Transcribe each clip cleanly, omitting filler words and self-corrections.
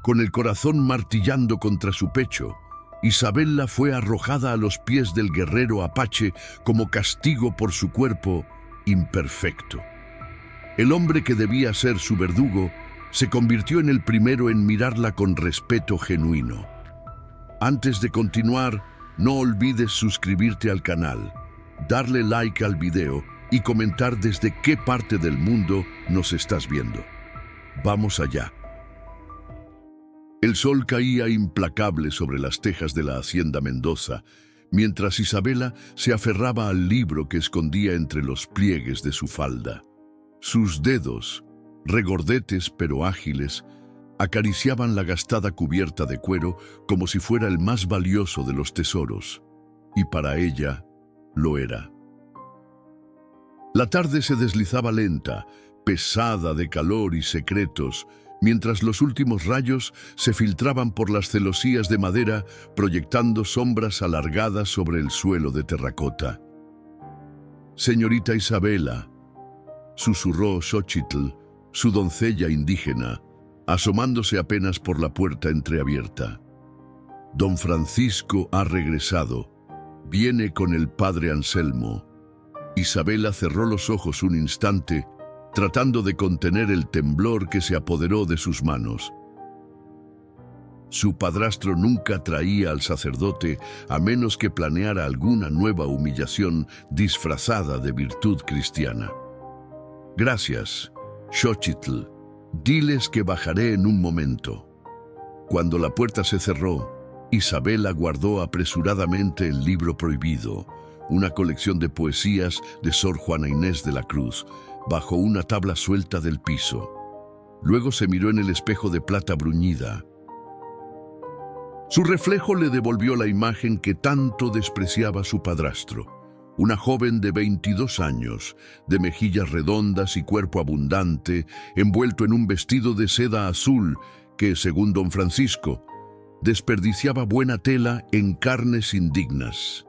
Con el corazón martillando contra su pecho, Isabela fue arrojada a los pies del guerrero apache como castigo por su cuerpo imperfecto. El hombre que debía ser su verdugo se convirtió en el primero en mirarla con respeto genuino. Antes de continuar, no olvides suscribirte al canal, darle like al video y comentar desde qué parte del mundo nos estás viendo. Vamos allá. El sol caía implacable sobre las tejas de la hacienda Mendoza, mientras Isabela se aferraba al libro que escondía entre los pliegues de su falda. Sus dedos, regordetes pero ágiles, acariciaban la gastada cubierta de cuero como si fuera el más valioso de los tesoros, y para ella lo era. La tarde se deslizaba lenta, pesada de calor y secretos, mientras los últimos rayos se filtraban por las celosías de madera, proyectando sombras alargadas sobre el suelo de terracota. «Señorita Isabela», susurró Xochitl, su doncella indígena, asomándose apenas por la puerta entreabierta. «Don Francisco ha regresado. Viene con el padre Anselmo». Isabela cerró los ojos un instante, tratando de contener el temblor que se apoderó de sus manos. Su padrastro nunca traía al sacerdote a menos que planeara alguna nueva humillación disfrazada de virtud cristiana. «Gracias, Xochitl. Diles que bajaré en un momento». Cuando la puerta se cerró, Isabela guardó apresuradamente el libro prohibido, una colección de poesías de Sor Juana Inés de la Cruz, bajo una tabla suelta del piso. Luego se miró en el espejo de plata bruñida. Su reflejo le devolvió la imagen que tanto despreciaba su padrastro. Una joven de 22 años, de mejillas redondas y cuerpo abundante, envuelto en un vestido de seda azul que, según don Francisco, desperdiciaba buena tela en carnes indignas.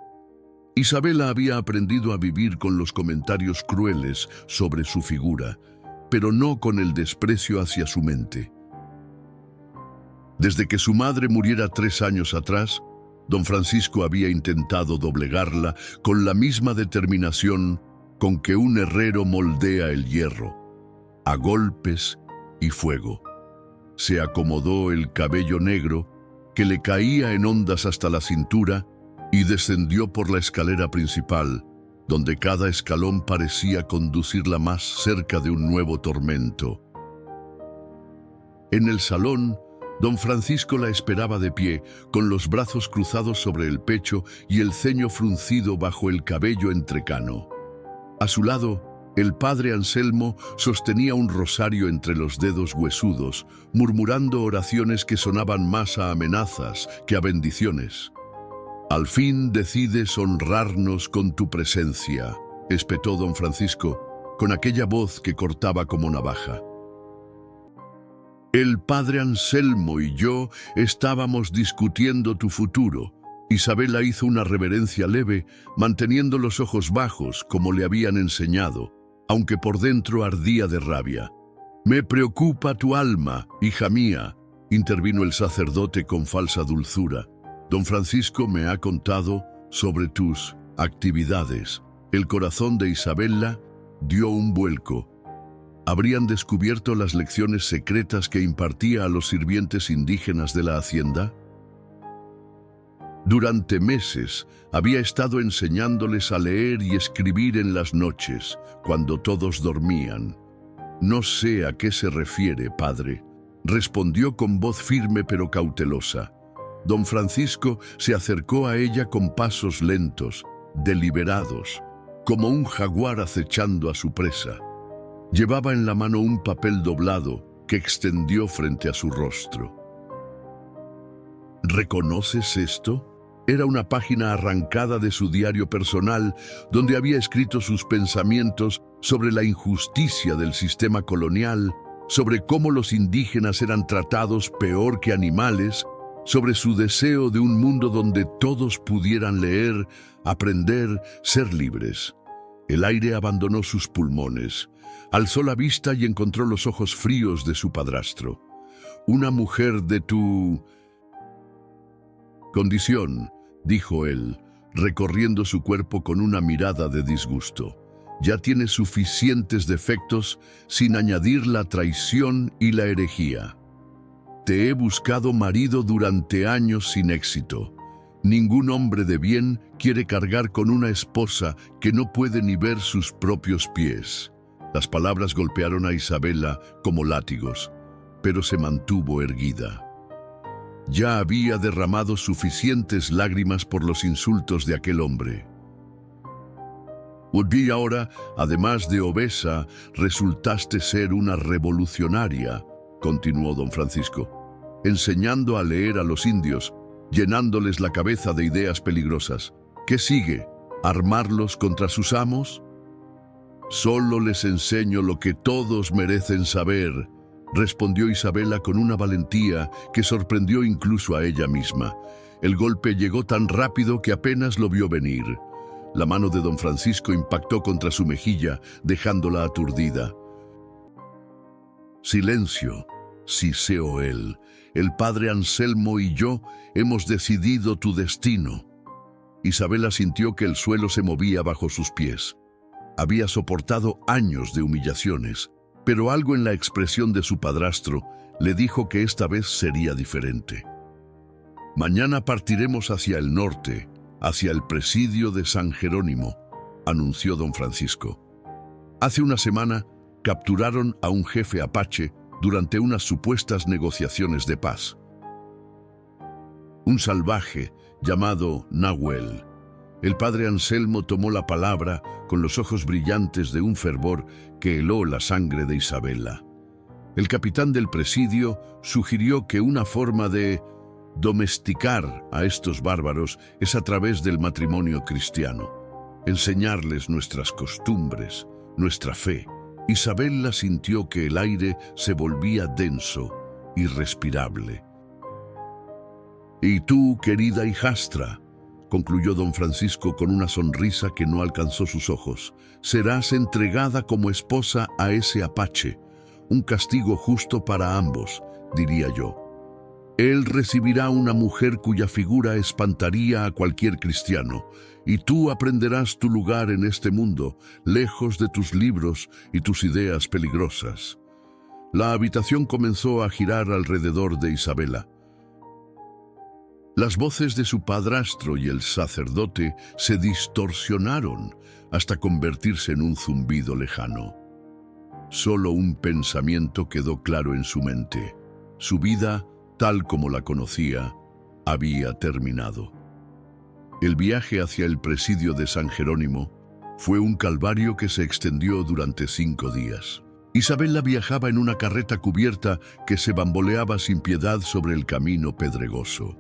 Isabela había aprendido a vivir con los comentarios crueles sobre su figura, pero no con el desprecio hacia su mente. Desde que su madre muriera 3 años atrás, don Francisco había intentado doblegarla con la misma determinación con que un herrero moldea el hierro, a golpes y fuego. Se acomodó el cabello negro, que le caía en ondas hasta la cintura, y descendió por la escalera principal, donde cada escalón parecía conducirla más cerca de un nuevo tormento. En el salón, don Francisco la esperaba de pie, con los brazos cruzados sobre el pecho y el ceño fruncido bajo el cabello entrecano. A su lado, el padre Anselmo sostenía un rosario entre los dedos huesudos, murmurando oraciones que sonaban más a amenazas que a bendiciones. «Al fin decides honrarnos con tu presencia», espetó don Francisco, con aquella voz que cortaba como navaja. «El padre Anselmo y yo estábamos discutiendo tu futuro». Isabela hizo una reverencia leve, manteniendo los ojos bajos como le habían enseñado, aunque por dentro ardía de rabia. «Me preocupa tu alma, hija mía», intervino el sacerdote con falsa dulzura. «Don Francisco me ha contado sobre tus actividades». El corazón de Isabela dio un vuelco. ¿Habrían descubierto las lecciones secretas que impartía a los sirvientes indígenas de la hacienda? Durante meses había estado enseñándoles a leer y escribir en las noches, cuando todos dormían. «No sé a qué se refiere, padre», respondió con voz firme pero cautelosa. Don Francisco se acercó a ella con pasos lentos, deliberados, como un jaguar acechando a su presa. Llevaba en la mano un papel doblado que extendió frente a su rostro. «¿Reconoces esto?». Era una página arrancada de su diario personal, donde había escrito sus pensamientos sobre la injusticia del sistema colonial, sobre cómo los indígenas eran tratados peor que animales, sobre su deseo de un mundo donde todos pudieran leer, aprender, ser libres. El aire abandonó sus pulmones. Alzó la vista y encontró los ojos fríos de su padrastro. una mujer de tu condición, dijo él, recorriendo su cuerpo con una mirada de disgusto. Ya tienes suficientes defectos sin añadir la traición y la herejía. Te he buscado marido durante años sin éxito. Ningún hombre de bien quiere cargar con una esposa que no puede ni ver sus propios pies. Las palabras golpearon a Isabela como látigos, pero se mantuvo erguida. Ya había derramado suficientes lágrimas por los insultos de aquel hombre. Y ahora, además de obesa, resultaste ser una revolucionaria, continuó don Francisco, enseñando a leer a los indios, llenándoles la cabeza de ideas peligrosas. ¿Qué sigue? ¿Armarlos contra sus amos? Solo les enseño lo que todos merecen saber, respondió Isabela con una valentía que sorprendió incluso a ella misma. El golpe llegó tan rápido que apenas lo vio venir. La mano de don Francisco impactó contra su mejilla, dejándola aturdida. Silencio, siseó él. El padre Anselmo y yo hemos decidido tu destino. Isabela sintió que el suelo se movía bajo sus pies. Había soportado años de humillaciones, pero algo en la expresión de su padrastro le dijo que esta vez sería diferente. Mañana partiremos hacia el norte, hacia el presidio de San Jerónimo, anunció don Francisco. Hace una semana capturaron a un jefe apache durante unas supuestas negociaciones de paz. Un salvaje llamado Nahuel. El padre Anselmo tomó la palabra con los ojos brillantes de un fervor que heló la sangre de Isabela. El capitán del presidio sugirió que una forma de domesticar a estos bárbaros es a través del matrimonio cristiano, enseñarles nuestras costumbres, nuestra fe. Isabela sintió que el aire se volvía denso, irrespirable. «Y tú, querida hijastra», concluyó don Francisco con una sonrisa que no alcanzó sus ojos, «serás entregada como esposa a ese apache, un castigo justo para ambos, diría yo. Él recibirá una mujer cuya figura espantaría a cualquier cristiano, y tú aprenderás tu lugar en este mundo, lejos de tus libros y tus ideas peligrosas». La habitación comenzó a girar alrededor de Isabela. Las voces de su padrastro y el sacerdote se distorsionaron hasta convertirse en un zumbido lejano. Solo un pensamiento quedó claro en su mente. Su vida, tal como la conocía, había terminado. El viaje hacia el presidio de San Jerónimo fue un calvario que se extendió durante 5 días. Isabela viajaba en una carreta cubierta que se bamboleaba sin piedad sobre el camino pedregoso.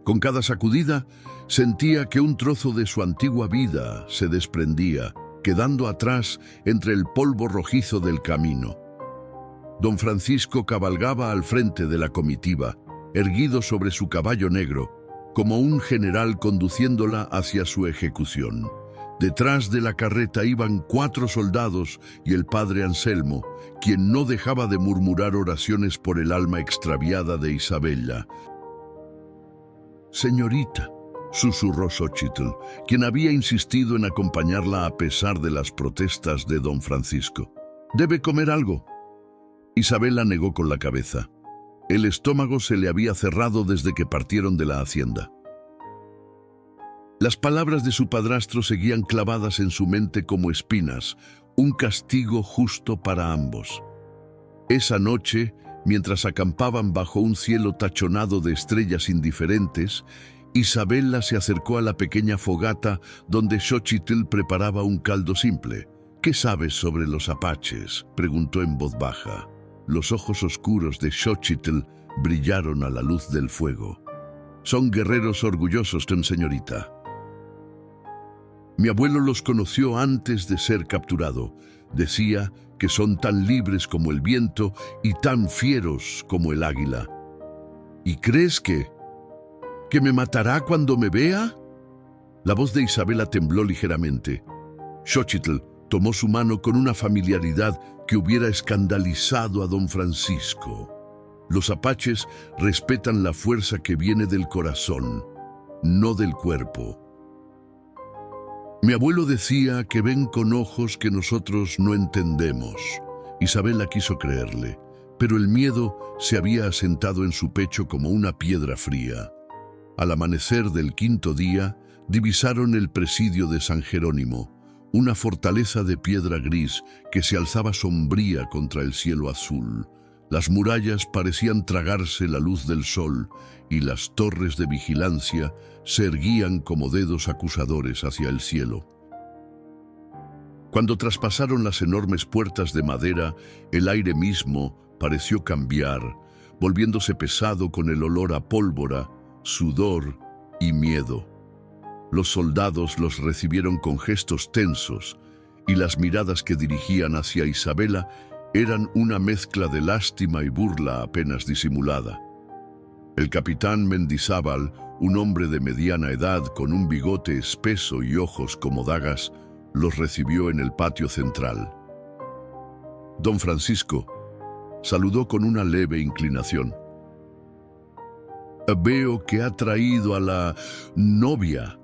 Con cada sacudida, sentía que un trozo de su antigua vida se desprendía, quedando atrás entre el polvo rojizo del camino. Don Francisco cabalgaba al frente de la comitiva, erguido sobre su caballo negro, como un general conduciéndola hacia su ejecución. Detrás de la carreta iban 4 soldados y el padre Anselmo, quien no dejaba de murmurar oraciones por el alma extraviada de Isabela. «Señorita», susurró Xochitl, quien había insistido en acompañarla a pesar de las protestas de don Francisco. «¿Debe comer algo?» Isabela negó con la cabeza. El estómago se le había cerrado desde que partieron de la hacienda. Las palabras de su padrastro seguían clavadas en su mente como espinas, un castigo justo para ambos. Esa noche, mientras acampaban bajo un cielo tachonado de estrellas indiferentes, Isabela se acercó a la pequeña fogata donde Xochitl preparaba un caldo simple. «¿Qué sabes sobre los apaches?», preguntó en voz baja. Los ojos oscuros de Xochitl brillaron a la luz del fuego. «Son guerreros orgullosos, señorita. Mi abuelo los conoció antes de ser capturado. Decía que son tan libres como el viento y tan fieros como el águila». «¿Y crees que me matará cuando me vea?» La voz de Isabela tembló ligeramente. Xochitl tomó su mano con una familiaridad que hubiera escandalizado a don Francisco. Los apaches respetan la fuerza que viene del corazón, no del cuerpo. Mi abuelo decía que ven con ojos que nosotros no entendemos. Isabela quiso creerle, pero el miedo se había asentado en su pecho como una piedra fría. Al amanecer del quinto día, divisaron el presidio de San Jerónimo, una fortaleza de piedra gris que se alzaba sombría contra el cielo azul. Las murallas parecían tragarse la luz del sol y las torres de vigilancia se erguían como dedos acusadores hacia el cielo. Cuando traspasaron las enormes puertas de madera, el aire mismo pareció cambiar, volviéndose pesado con el olor a pólvora, sudor y miedo. Los soldados los recibieron con gestos tensos y las miradas que dirigían hacia Isabela eran una mezcla de lástima y burla apenas disimulada. El capitán Mendizábal, un hombre de mediana edad con un bigote espeso y ojos como dagas, los recibió en el patio central. Don Francisco saludó con una leve inclinación. «Veo que ha traído a la novia».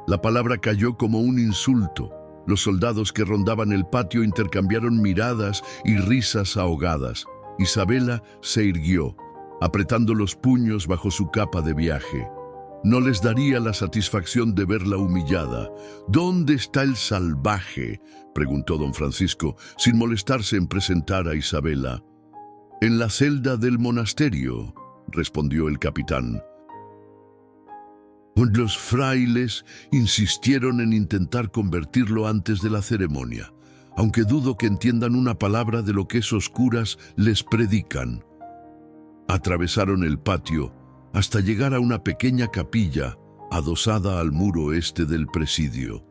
La palabra cayó como un insulto. Los soldados que rondaban el patio intercambiaron miradas y risas ahogadas. Isabela se irguió, apretando los puños bajo su capa de viaje. No les daría la satisfacción de verla humillada. «¿Dónde está el salvaje?», preguntó don Francisco, sin molestarse en presentar a Isabela. «En la celda del monasterio», respondió el capitán. Los frailes insistieron en intentar convertirlo antes de la ceremonia, aunque dudo que entiendan una palabra de lo que esos curas les predican. Atravesaron el patio hasta llegar a una pequeña capilla adosada al muro este del presidio.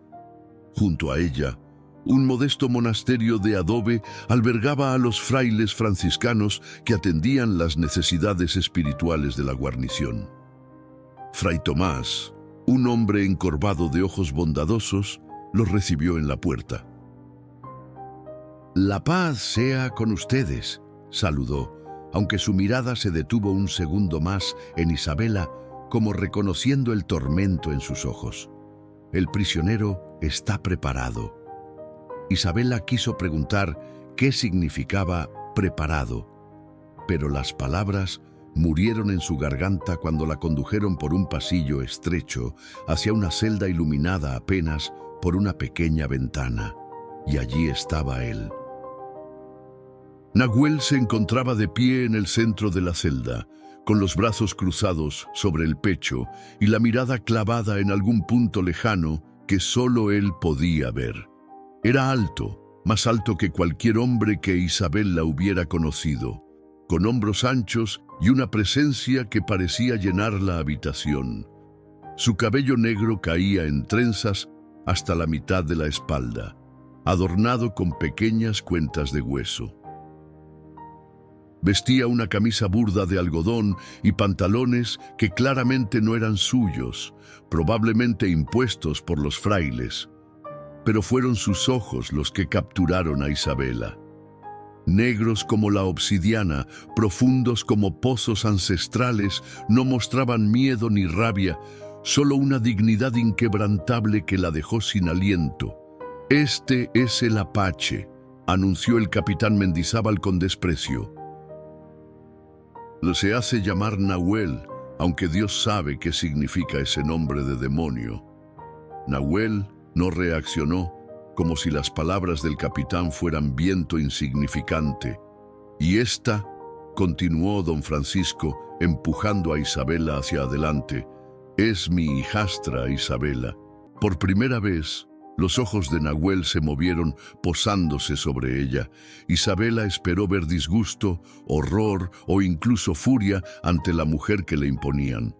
Junto a ella, un modesto monasterio de adobe albergaba a los frailes franciscanos que atendían las necesidades espirituales de la guarnición. Fray Tomás, un hombre encorvado de ojos bondadosos, los recibió en la puerta. «La paz sea con ustedes», saludó, aunque su mirada se detuvo un segundo más en Isabela, como reconociendo el tormento en sus ojos. «El prisionero está preparado». Isabela quiso preguntar qué significaba preparado, pero las palabras murieron en su garganta cuando la condujeron por un pasillo estrecho hacia una celda iluminada apenas por una pequeña ventana, y allí estaba él. Nahuel se encontraba de pie en el centro de la celda, con los brazos cruzados sobre el pecho y la mirada clavada en algún punto lejano que solo él podía ver. Era alto, más alto que cualquier hombre que Isabela hubiera conocido, con hombros anchos y una presencia que parecía llenar la habitación. Su cabello negro caía en trenzas hasta la mitad de la espalda, adornado con pequeñas cuentas de hueso. Vestía una camisa burda de algodón y pantalones que claramente no eran suyos, probablemente impuestos por los frailes, pero fueron sus ojos los que capturaron a Isabela. Negros como la obsidiana, profundos como pozos ancestrales, no mostraban miedo ni rabia, solo una dignidad inquebrantable que la dejó sin aliento. «Este es el apache», anunció el capitán Mendizábal con desprecio. «Se hace llamar Nahuel, aunque Dios sabe qué significa ese nombre de demonio». Nahuel no reaccionó, como si las palabras del capitán fueran viento insignificante. «Y esta», continuó don Francisco, empujando a Isabela hacia adelante, «es mi hijastra Isabela». Por primera vez, los ojos de Nahuel se movieron posándose sobre ella. Isabela esperó ver disgusto, horror o incluso furia ante la mujer que le imponían.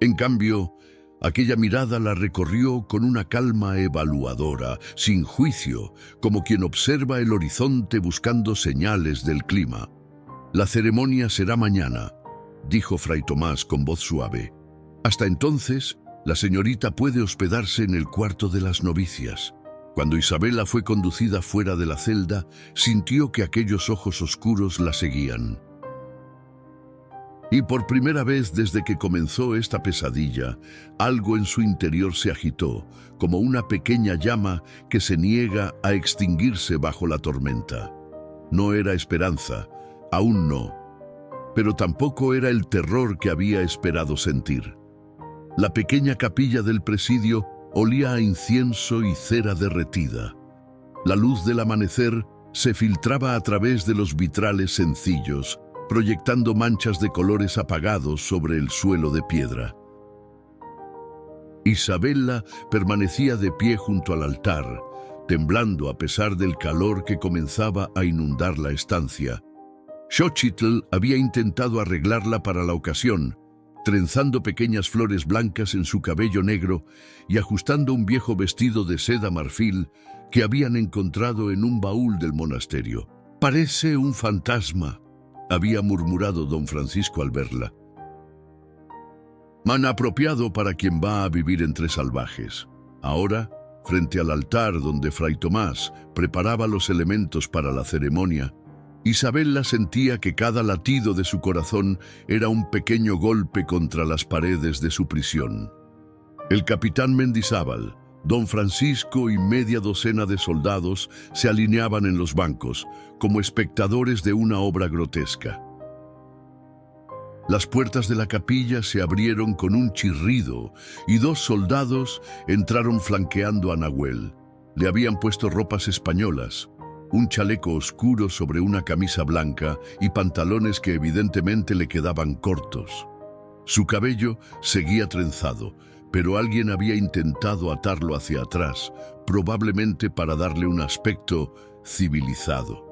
En cambio, aquella mirada la recorrió con una calma evaluadora, sin juicio, como quien observa el horizonte buscando señales del clima. «La ceremonia será mañana», dijo Fray Tomás con voz suave. «Hasta entonces, la señorita puede hospedarse en el cuarto de las novicias». Cuando Isabela fue conducida fuera de la celda, sintió que aquellos ojos oscuros la seguían. Y por primera vez desde que comenzó esta pesadilla, algo en su interior se agitó, como una pequeña llama que se niega a extinguirse bajo la tormenta. No era esperanza, aún no, pero tampoco era el terror que había esperado sentir. La pequeña capilla del presidio olía a incienso y cera derretida. La luz del amanecer se filtraba a través de los vitrales sencillos, proyectando manchas de colores apagados sobre el suelo de piedra. Isabela permanecía de pie junto al altar, temblando a pesar del calor que comenzaba a inundar la estancia. Xochitl había intentado arreglarla para la ocasión, trenzando pequeñas flores blancas en su cabello negro y ajustando un viejo vestido de seda marfil que habían encontrado en un baúl del monasterio. «Parece un fantasma», había murmurado don Francisco al verla. «Man apropiado para quien va a vivir entre salvajes». Ahora, frente al altar donde Fray Tomás preparaba los elementos para la ceremonia, Isabela sentía que cada latido de su corazón era un pequeño golpe contra las paredes de su prisión. El capitán Mendizábal, don Francisco y media docena de soldados se alineaban en los bancos, como espectadores de una obra grotesca. Las puertas de la capilla se abrieron con un chirrido y 2 soldados entraron flanqueando a Nahuel. Le habían puesto ropas españolas, un chaleco oscuro sobre una camisa blanca y pantalones que evidentemente le quedaban cortos. Su cabello seguía trenzado, pero alguien había intentado atarlo hacia atrás, probablemente para darle un aspecto civilizado.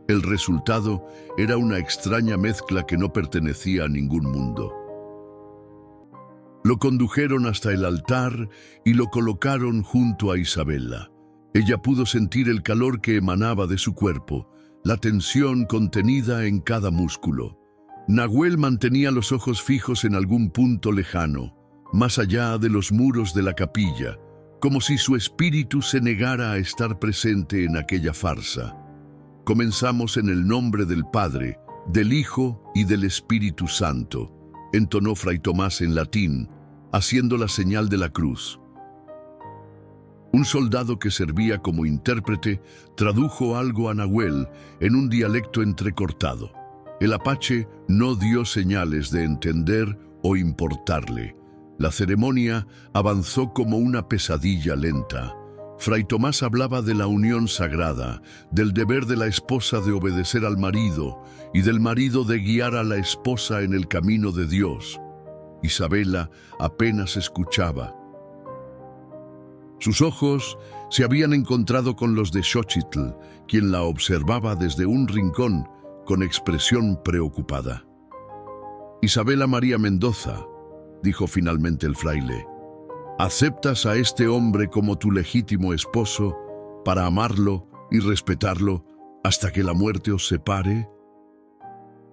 El resultado era una extraña mezcla que no pertenecía a ningún mundo. Lo condujeron hasta el altar y lo colocaron junto a Isabela. Ella pudo sentir el calor que emanaba de su cuerpo, la tensión contenida en cada músculo. Nahuel mantenía los ojos fijos en algún punto lejano, más allá de los muros de la capilla, como si su espíritu se negara a estar presente en aquella farsa. «Comenzamos en el nombre del Padre, del Hijo y del Espíritu Santo», entonó Fray Tomás en latín, haciendo la señal de la cruz. Un soldado que servía como intérprete tradujo algo a Nahuel en un dialecto entrecortado. El apache no dio señales de entender o importarle. La ceremonia avanzó como una pesadilla lenta. Fray Tomás hablaba de la unión sagrada, del deber de la esposa de obedecer al marido y del marido de guiar a la esposa en el camino de Dios. Isabela apenas escuchaba. Sus ojos se habían encontrado con los de Xochitl, quien la observaba desde un rincón con expresión preocupada. «Isabela María Mendoza», dijo finalmente el fraile, «¿aceptas a este hombre como tu legítimo esposo para amarlo y respetarlo hasta que la muerte os separe?»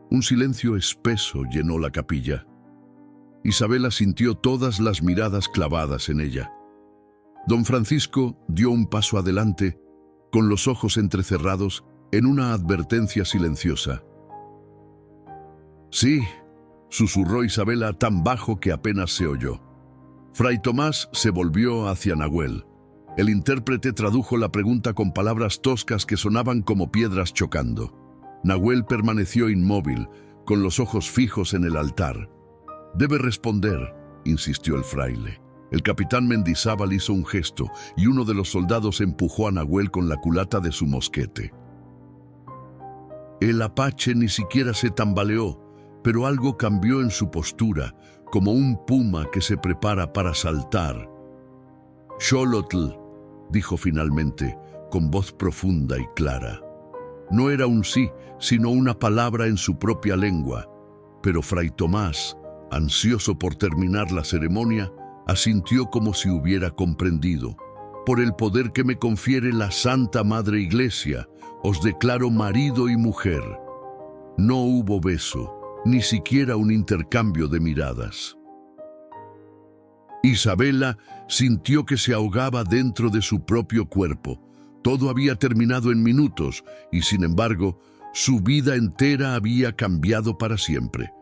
Un silencio espeso llenó la capilla. Isabela sintió todas las miradas clavadas en ella. Don Francisco dio un paso adelante, con los ojos entrecerrados, en una advertencia silenciosa. «Sí», susurró Isabela tan bajo que apenas se oyó. Fray Tomás se volvió hacia Nahuel. El intérprete tradujo la pregunta con palabras toscas que sonaban como piedras chocando. Nahuel permaneció inmóvil, con los ojos fijos en el altar. «Debe responder», insistió el fraile. El capitán Mendizábal hizo un gesto y uno de los soldados empujó a Nahuel con la culata de su mosquete. El apache ni siquiera se tambaleó, pero algo cambió en su postura, como un puma que se prepara para saltar. «Xolotl», dijo finalmente, con voz profunda y clara. No era un sí, sino una palabra en su propia lengua, pero Fray Tomás, ansioso por terminar la ceremonia, asintió como si hubiera comprendido. «Por el poder que me confiere la Santa Madre Iglesia, os declaro marido y mujer». No hubo beso, ni siquiera un intercambio de miradas. Isabela sintió que se ahogaba dentro de su propio cuerpo. Todo había terminado en minutos y, sin embargo, su vida entera había cambiado para siempre.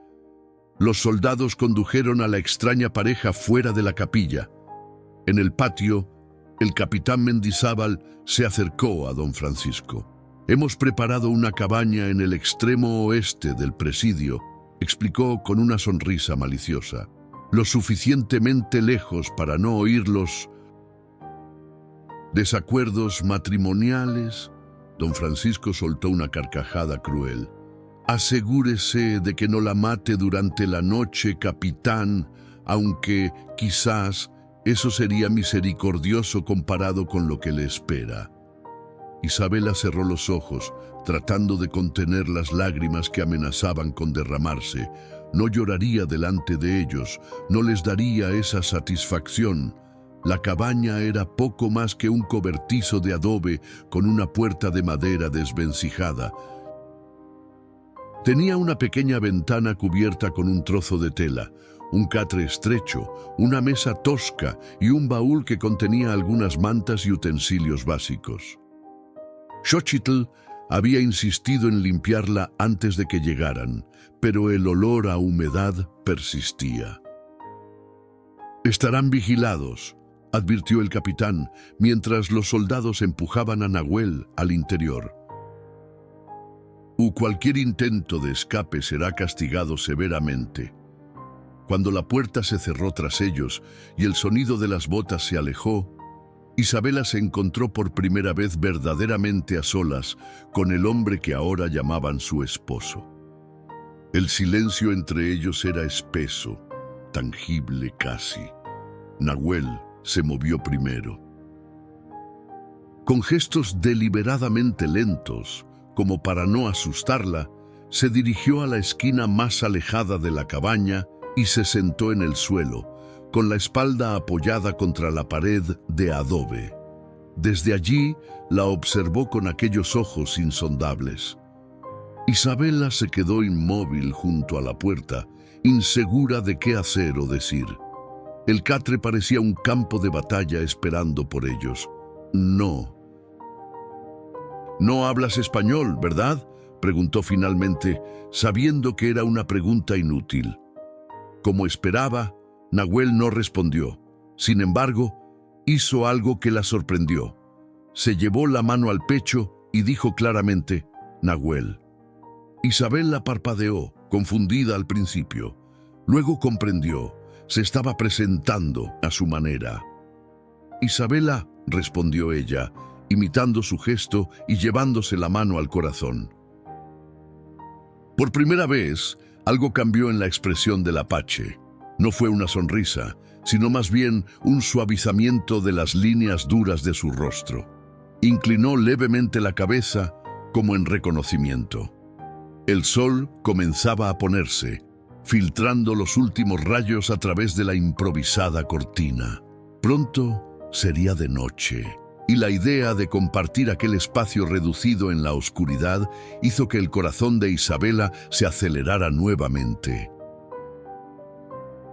Los soldados condujeron a la extraña pareja fuera de la capilla. En el patio, el capitán Mendizábal se acercó a don Francisco. «Hemos preparado una cabaña en el extremo oeste del presidio», explicó con una sonrisa maliciosa. «Lo suficientemente lejos para no oír los desacuerdos matrimoniales». Don Francisco soltó una carcajada cruel. «Asegúrese de que no la mate durante la noche, capitán, aunque quizás eso sería misericordioso comparado con lo que le espera». Isabela cerró los ojos, tratando de contener las lágrimas que amenazaban con derramarse. No lloraría delante de ellos, no les daría esa satisfacción. La cabaña era poco más que un cobertizo de adobe con una puerta de madera desvencijada. Tenía una pequeña ventana cubierta con un trozo de tela, un catre estrecho, una mesa tosca y un baúl que contenía algunas mantas y utensilios básicos. Xochitl había insistido en limpiarla antes de que llegaran, pero el olor a humedad persistía. «Estarán vigilados», advirtió el capitán, mientras los soldados empujaban a Nahuel al interior. «Cualquier intento de escape será castigado severamente». Cuando la puerta se cerró tras ellos y el sonido de las botas se alejó, Isabela se encontró por primera vez verdaderamente a solas con el hombre que ahora llamaban su esposo. El silencio entre ellos era espeso, tangible casi. Nahuel se movió primero. Con gestos deliberadamente lentos, como para no asustarla, se dirigió a la esquina más alejada de la cabaña y se sentó en el suelo, con la espalda apoyada contra la pared de adobe. Desde allí la observó con aquellos ojos insondables. Isabela se quedó inmóvil junto a la puerta, insegura de qué hacer o decir. El catre parecía un campo de batalla esperando por ellos. «No». «No hablas español, ¿verdad?», preguntó finalmente, sabiendo que era una pregunta inútil. Como esperaba, Nahuel no respondió. Sin embargo, hizo algo que la sorprendió. Se llevó la mano al pecho y dijo claramente: «Nahuel». Isabela parpadeó, confundida al principio. Luego comprendió. Se estaba presentando a su manera. «Isabela», respondió ella, imitando su gesto y llevándose la mano al corazón. Por primera vez, algo cambió en la expresión del apache. No fue una sonrisa, sino más bien un suavizamiento de las líneas duras de su rostro. Inclinó levemente la cabeza, como en reconocimiento. El sol comenzaba a ponerse, filtrando los últimos rayos a través de la improvisada cortina. Pronto sería de noche, y la idea de compartir aquel espacio reducido en la oscuridad hizo que el corazón de Isabela se acelerara nuevamente.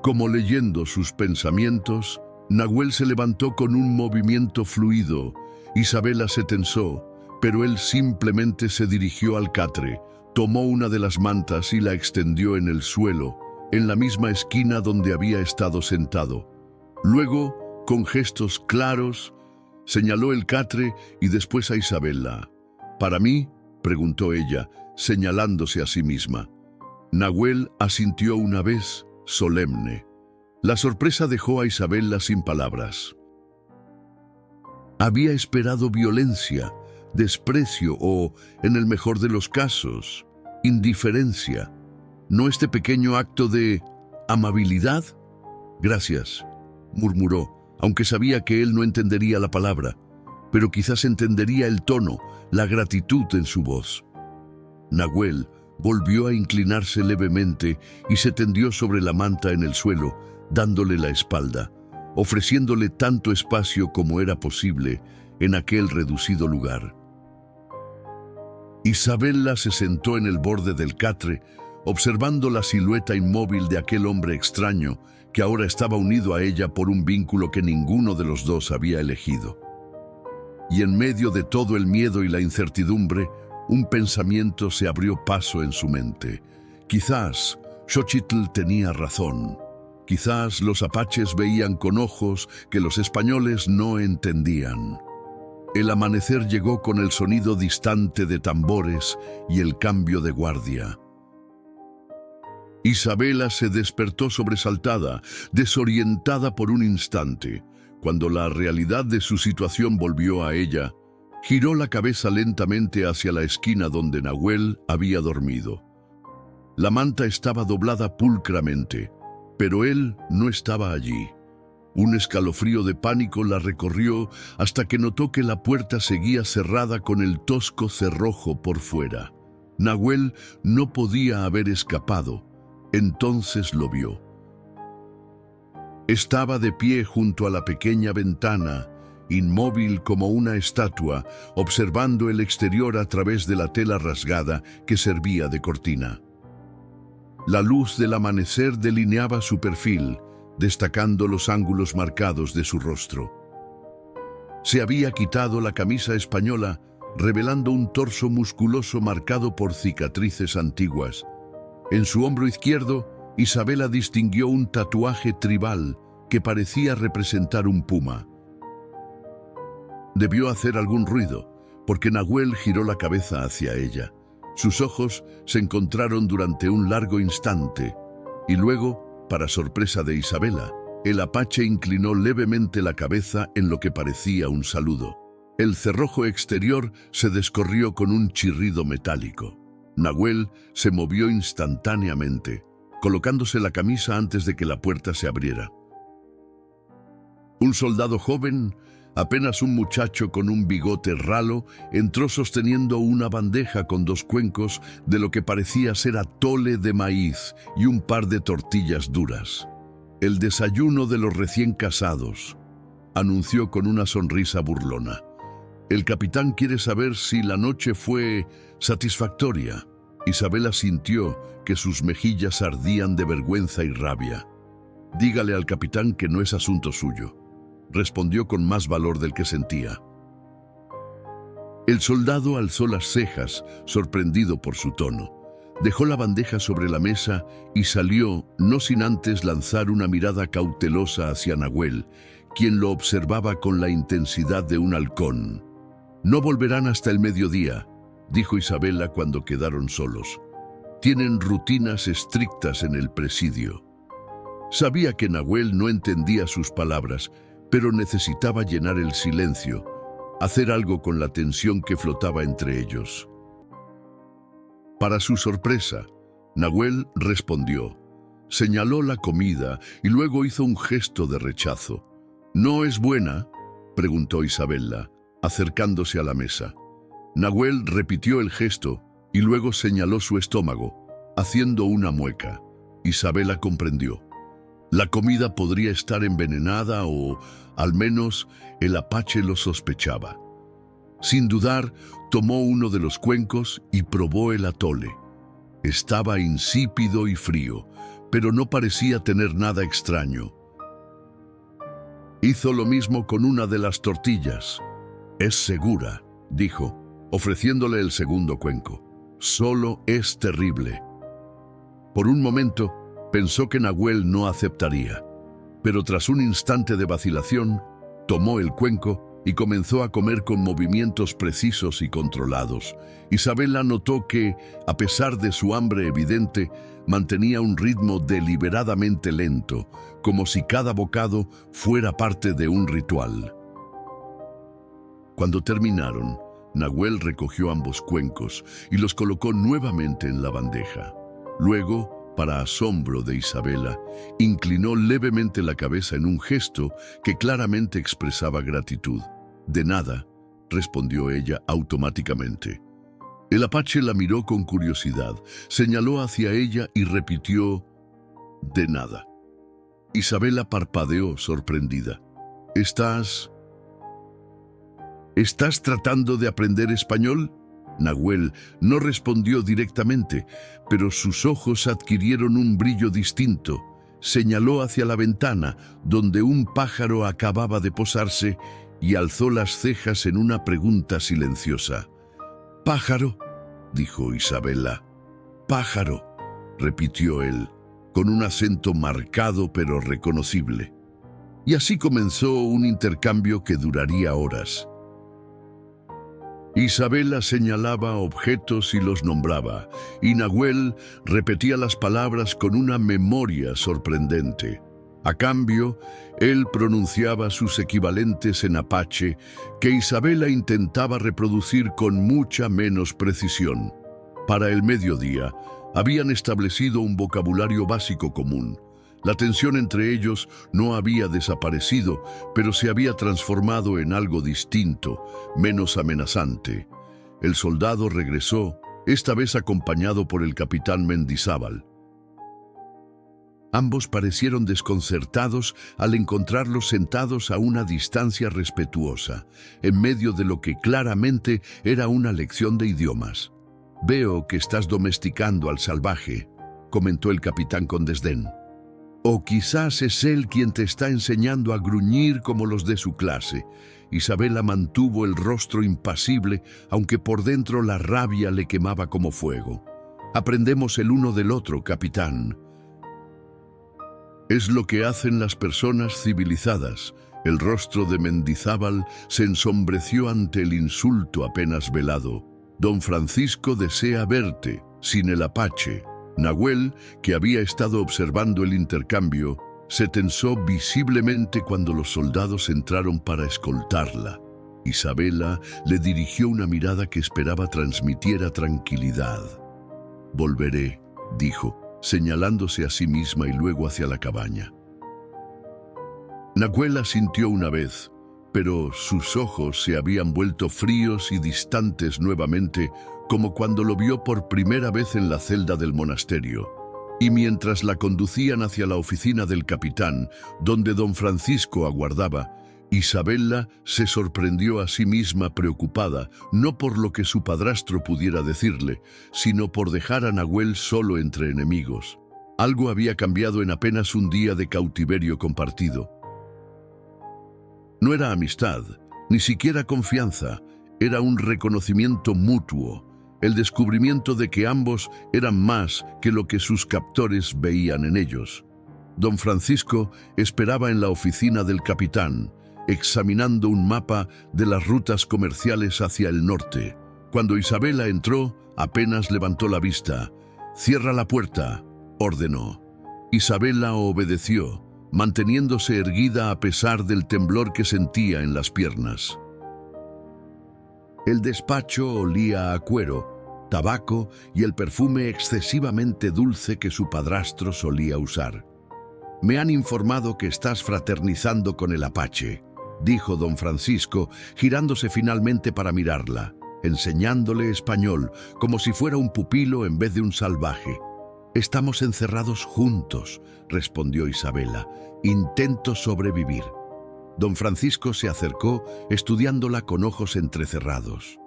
Como leyendo sus pensamientos, Nahuel se levantó con un movimiento fluido. Isabela se tensó, pero él simplemente se dirigió al catre, tomó una de las mantas y la extendió en el suelo, en la misma esquina donde había estado sentado. Luego, con gestos claros, señaló el catre y después a Isabela. «¿Para mí?», preguntó ella, señalándose a sí misma. Nahuel asintió una vez, solemne. La sorpresa dejó a Isabela sin palabras. Había esperado violencia, desprecio o, en el mejor de los casos, indiferencia. ¿No este pequeño acto de amabilidad? «Gracias», murmuró, aunque sabía que él no entendería la palabra, pero quizás entendería el tono, la gratitud en su voz. Nahuel volvió a inclinarse levemente y se tendió sobre la manta en el suelo, dándole la espalda, ofreciéndole tanto espacio como era posible en aquel reducido lugar. Isabela se sentó en el borde del catre, observando la silueta inmóvil de aquel hombre extraño que ahora estaba unido a ella por un vínculo que ninguno de los dos había elegido. Y en medio de todo el miedo y la incertidumbre, un pensamiento se abrió paso en su mente. Quizás Xochitl tenía razón. Quizás los apaches veían con ojos que los españoles no entendían. El amanecer llegó con el sonido distante de tambores y el cambio de guardia. Isabela se despertó sobresaltada, desorientada por un instante. Cuando la realidad de su situación volvió a ella, giró la cabeza lentamente hacia la esquina donde Nahuel había dormido. La manta estaba doblada pulcramente, pero él no estaba allí. Un escalofrío de pánico la recorrió hasta que notó que la puerta seguía cerrada con el tosco cerrojo por fuera. Nahuel no podía haber escapado. Entonces lo vio. Estaba de pie junto a la pequeña ventana, inmóvil como una estatua, observando el exterior a través de la tela rasgada que servía de cortina. La luz del amanecer delineaba su perfil, destacando los ángulos marcados de su rostro. Se había quitado la camisa española, revelando un torso musculoso marcado por cicatrices antiguas. En su hombro izquierdo, Isabela distinguió un tatuaje tribal que parecía representar un puma. Debió hacer algún ruido, porque Nahuel giró la cabeza hacia ella. Sus ojos se encontraron durante un largo instante, y luego, para sorpresa de Isabela, el apache inclinó levemente la cabeza en lo que parecía un saludo. El cerrojo exterior se descorrió con un chirrido metálico. Nahuel se movió instantáneamente, colocándose la camisa antes de que la puerta se abriera. Un soldado joven, apenas un muchacho con un bigote ralo, entró sosteniendo una bandeja con 2 cuencos de lo que parecía ser atole de maíz y un par de tortillas duras. El desayuno de los recién casados, anunció con una sonrisa burlona. El capitán quiere saber si la noche fue satisfactoria. Isabela sintió que sus mejillas ardían de vergüenza y rabia. Dígale al capitán que no es asunto suyo, respondió con más valor del que sentía. El soldado alzó las cejas, sorprendido por su tono. Dejó la bandeja sobre la mesa y salió, no sin antes lanzar una mirada cautelosa hacia Nahuel, quien lo observaba con la intensidad de un halcón. «No volverán hasta el mediodía», dijo Isabela cuando quedaron solos. «Tienen rutinas estrictas en el presidio». Sabía que Nahuel no entendía sus palabras, pero necesitaba llenar el silencio, hacer algo con la tensión que flotaba entre ellos. Para su sorpresa, Nahuel respondió. Señaló la comida y luego hizo un gesto de rechazo. «¿No es buena?», preguntó Isabela, acercándose a la mesa. Nahuel repitió el gesto y luego señaló su estómago, haciendo una mueca. Isabela comprendió. La comida podría estar envenenada o, al menos, el apache lo sospechaba. Sin dudar, tomó uno de los cuencos y probó el atole. Estaba insípido y frío, pero no parecía tener nada extraño. Hizo lo mismo con una de las tortillas. «Es segura», dijo, ofreciéndole el segundo cuenco. «Solo es terrible». Por un momento, pensó que Nahuel no aceptaría, pero tras un instante de vacilación, tomó el cuenco y comenzó a comer con movimientos precisos y controlados. Isabela notó que, a pesar de su hambre evidente, mantenía un ritmo deliberadamente lento, como si cada bocado fuera parte de un ritual. Cuando terminaron, Nahuel recogió ambos cuencos y los colocó nuevamente en la bandeja. Luego, para asombro de Isabela, inclinó levemente la cabeza en un gesto que claramente expresaba gratitud. «De nada», respondió ella automáticamente. El apache la miró con curiosidad, señaló hacia ella y repitió: «De nada». Isabela parpadeó sorprendida. ¿Estás tratando de aprender español?» Nahuel no respondió directamente, pero sus ojos adquirieron un brillo distinto, señaló hacia la ventana, donde un pájaro acababa de posarse, y alzó las cejas en una pregunta silenciosa. «¿Pájaro?», dijo Isabela. «Pájaro», repitió él, con un acento marcado pero reconocible. Y así comenzó un intercambio que duraría horas. Isabela señalaba objetos y los nombraba, y Nahuel repetía las palabras con una memoria sorprendente. A cambio, él pronunciaba sus equivalentes en apache, que Isabela intentaba reproducir con mucha menos precisión. Para el mediodía, habían establecido un vocabulario básico común. La tensión entre ellos no había desaparecido, pero se había transformado en algo distinto, menos amenazante. El soldado regresó, esta vez acompañado por el capitán Mendizábal. Ambos parecieron desconcertados al encontrarlos sentados a una distancia respetuosa, en medio de lo que claramente era una lección de idiomas. «Veo que estás domesticando al salvaje», comentó el capitán con desdén. «O quizás es él quien te está enseñando a gruñir como los de su clase». Isabela mantuvo el rostro impasible, aunque por dentro la rabia le quemaba como fuego. «Aprendemos el uno del otro, capitán». «Es lo que hacen las personas civilizadas». El rostro de Mendizábal se ensombreció ante el insulto apenas velado. «Don Francisco desea verte», sin el apache. Nahuel, que había estado observando el intercambio, se tensó visiblemente cuando los soldados entraron para escoltarla. Isabela le dirigió una mirada que esperaba transmitiera tranquilidad. «Volveré», dijo, señalándose a sí misma y luego hacia la cabaña. Nahuel asintió una vez, pero sus ojos se habían vuelto fríos y distantes nuevamente, como cuando lo vio por primera vez en la celda del monasterio. Y mientras la conducían hacia la oficina del capitán, donde don Francisco aguardaba, Isabela se sorprendió a sí misma preocupada, no por lo que su padrastro pudiera decirle, sino por dejar a Nahuel solo entre enemigos. Algo había cambiado en apenas un día de cautiverio compartido. No era amistad, ni siquiera confianza, era un reconocimiento mutuo, el descubrimiento de que ambos eran más que lo que sus captores veían en ellos. Don Francisco esperaba en la oficina del capitán, examinando un mapa de las rutas comerciales hacia el norte. Cuando Isabela entró, apenas levantó la vista. «Cierra la puerta», ordenó. Isabela obedeció, manteniéndose erguida a pesar del temblor que sentía en las piernas. El despacho olía a cuero, tabaco y el perfume excesivamente dulce que su padrastro solía usar. «Me han informado que estás fraternizando con el apache», dijo don Francisco, girándose finalmente para mirarla, enseñándole español, como si fuera un pupilo en vez de un salvaje. «Estamos encerrados juntos», respondió Isabela. «Intento sobrevivir». Don Francisco se acercó, estudiándola con ojos entrecerrados.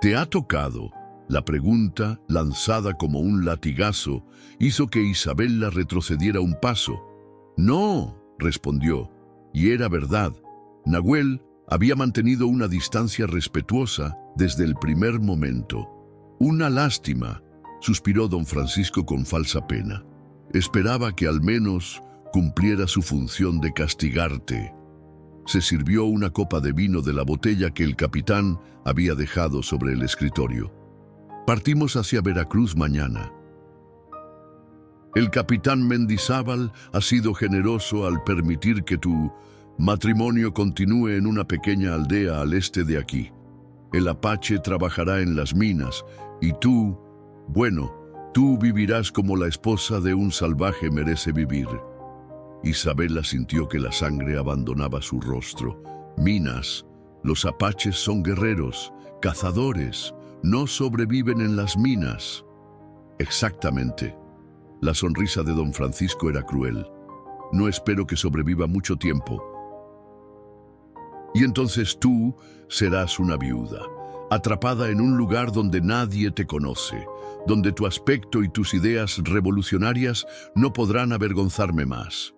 «¿Te ha tocado?». La pregunta, lanzada como un latigazo, hizo que Isabela retrocediera un paso. «No», respondió, y era verdad. Nahuel había mantenido una distancia respetuosa desde el primer momento. «Una lástima», suspiró don Francisco con falsa pena. «Esperaba que al menos cumpliera su función de castigarte». Se sirvió una copa de vino de la botella que el capitán había dejado sobre el escritorio. «Partimos hacia Veracruz mañana». «El capitán Mendizábal ha sido generoso al permitir que tu matrimonio continúe en una pequeña aldea al este de aquí. El apache trabajará en las minas y tú, bueno, tú vivirás como la esposa de un salvaje merece vivir». Isabela sintió que la sangre abandonaba su rostro. «Minas. Los apaches son guerreros, cazadores. No sobreviven en las minas». «Exactamente». La sonrisa de don Francisco era cruel. «No espero que sobreviva mucho tiempo. Y entonces tú serás una viuda. atrapada en un lugar donde nadie te conoce, donde tu aspecto y tus ideas revolucionarias no podrán avergonzarme más.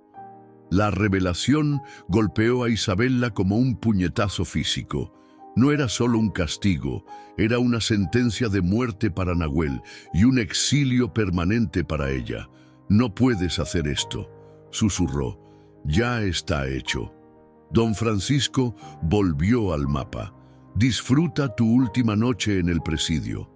La revelación golpeó a Isabella como un puñetazo físico. No era solo un castigo, era una sentencia de muerte para Nahuel y un exilio permanente para ella. «No puedes hacer esto», susurró. «Ya está hecho». Don Francisco volvió al mapa. «Disfruta tu última noche en el presidio.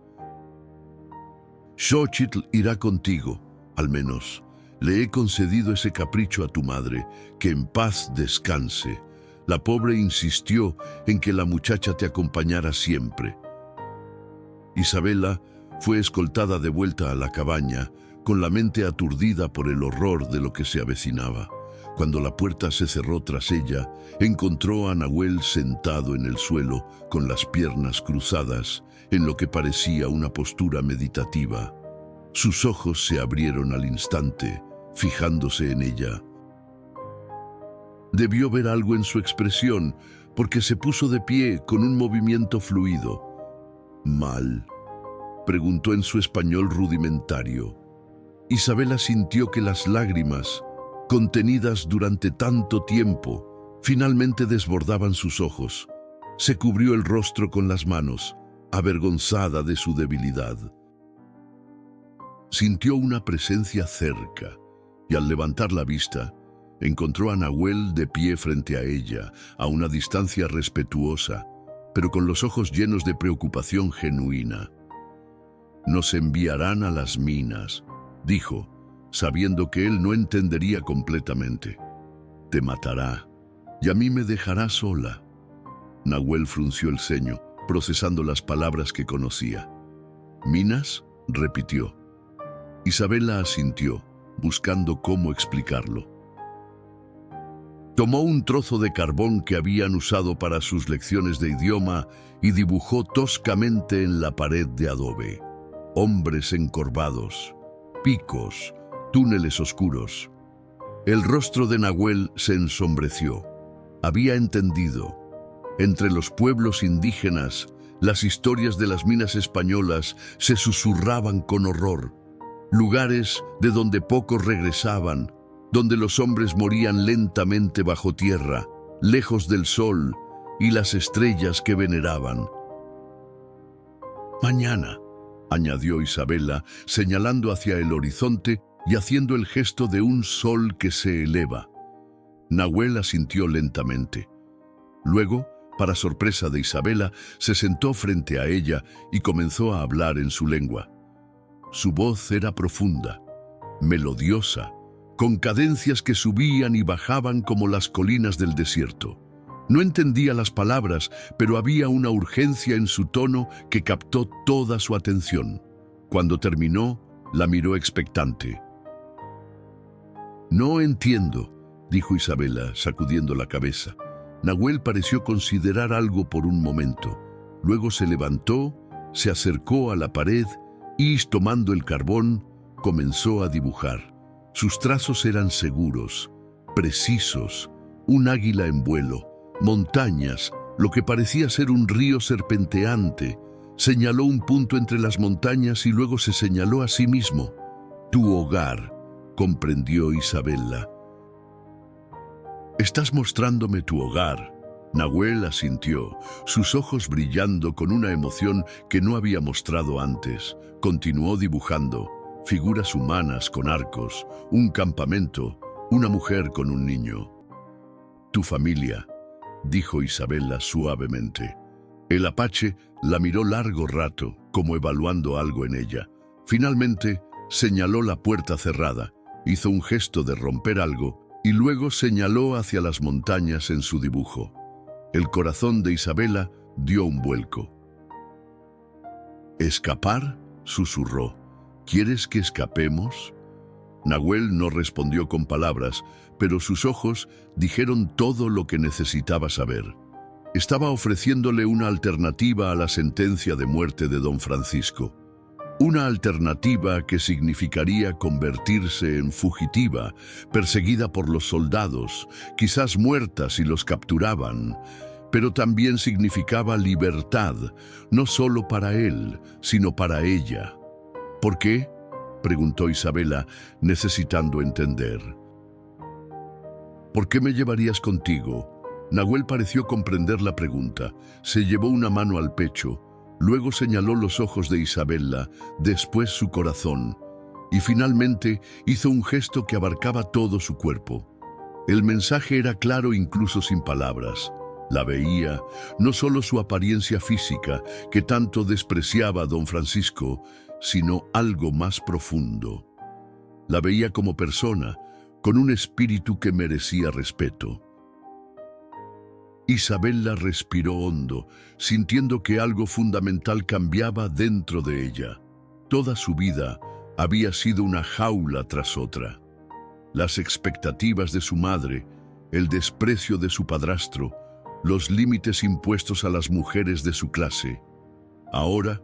Xóchitl irá contigo, al menos. Le he concedido ese capricho a tu madre, que en paz descanse». La pobre insistió en que la muchacha te acompañara siempre. Isabella fue escoltada de vuelta a la cabaña, con la mente aturdida por el horror de lo que se avecinaba. Cuando la puerta se cerró tras ella, encontró a Nahuel sentado en el suelo, con las piernas cruzadas, en lo que parecía una postura meditativa. Sus ojos se abrieron al instante, fijándose en ella. Debió ver algo en su expresión, porque se puso de pie con un movimiento fluido. «¿Mal?», preguntó en su español rudimentario. Isabella sintió que las lágrimas, contenidas durante tanto tiempo, finalmente desbordaban sus ojos. Se cubrió el rostro con las manos, avergonzada de su debilidad. Sintió una presencia cerca, y al levantar la vista, encontró a Nahuel de pie frente a ella, a una distancia respetuosa, pero con los ojos llenos de preocupación genuina. «Nos enviarán a las minas», dijo, sabiendo que él no entendería completamente. «Te matará, y a mí me dejará sola». Nahuel frunció el ceño, procesando las palabras que conocía. «¿Minas?», repitió. Isabella asintió, buscando cómo explicarlo. Tomó un trozo de carbón que habían usado para sus lecciones de idioma y dibujó toscamente en la pared de adobe. Hombres encorvados, picos, túneles oscuros. El rostro de Nahuel se ensombreció. Había entendido. Entre los pueblos indígenas, las historias de las minas españolas se susurraban con horror. Lugares de donde pocos regresaban, donde los hombres morían lentamente bajo tierra, lejos del sol y las estrellas que veneraban. «Mañana», añadió Isabella, señalando hacia el horizonte y haciendo el gesto de un sol que se eleva. Nahuel asintió lentamente. Luego, para sorpresa de Isabella, se sentó frente a ella y comenzó a hablar en su lengua. Su voz era profunda, melodiosa, con cadencias que subían y bajaban como las colinas del desierto. No entendía las palabras, pero había una urgencia en su tono que captó toda su atención. Cuando terminó, la miró expectante. «No entiendo», dijo Isabella, sacudiendo la cabeza. Nahuel pareció considerar algo por un momento. Luego se levantó, se acercó a la pared y, tomando el carbón, comenzó a dibujar. Sus trazos eran seguros, precisos, un águila en vuelo, montañas, lo que parecía ser un río serpenteante. Señaló un punto entre las montañas y luego se señaló a sí mismo. «Tu hogar», comprendió Isabella. «Estás mostrándome tu hogar». Nahuel asintió, sus ojos brillando con una emoción que no había mostrado antes. Continuó dibujando. Figuras humanas con arcos, un campamento, una mujer con un niño. «Tu familia», dijo Isabella suavemente. El apache la miró largo rato, como evaluando algo en ella. Finalmente, señaló la puerta cerrada, hizo un gesto de romper algo y luego señaló hacia las montañas en su dibujo. El corazón de Isabella dio un vuelco. «¿Escapar?», susurró. «¿Quieres que escapemos?». Nahuel no respondió con palabras, pero sus ojos dijeron todo lo que necesitaba saber. Estaba ofreciéndole una alternativa a la sentencia de muerte de don Francisco. Una alternativa que significaría convertirse en fugitiva, perseguida por los soldados, quizás muerta si los capturaban, pero también significaba libertad, no solo para él, sino para ella. ¿Por qué?, preguntó Isabela, necesitando entender. ¿Por qué me llevarías contigo? Nahuel pareció comprender la pregunta. Se llevó una mano al pecho, luego señaló los ojos de Isabela, después su corazón, y finalmente hizo un gesto que abarcaba todo su cuerpo. El mensaje era claro incluso sin palabras. La veía, no solo su apariencia física, que tanto despreciaba a don Francisco, sino algo más profundo. La veía como persona, con un espíritu que merecía respeto. Isabela respiró hondo, sintiendo que algo fundamental cambiaba dentro de ella. Toda su vida había sido una jaula tras otra. Las expectativas de su madre, el desprecio de su padrastro, los límites impuestos a las mujeres de su clase. Ahora,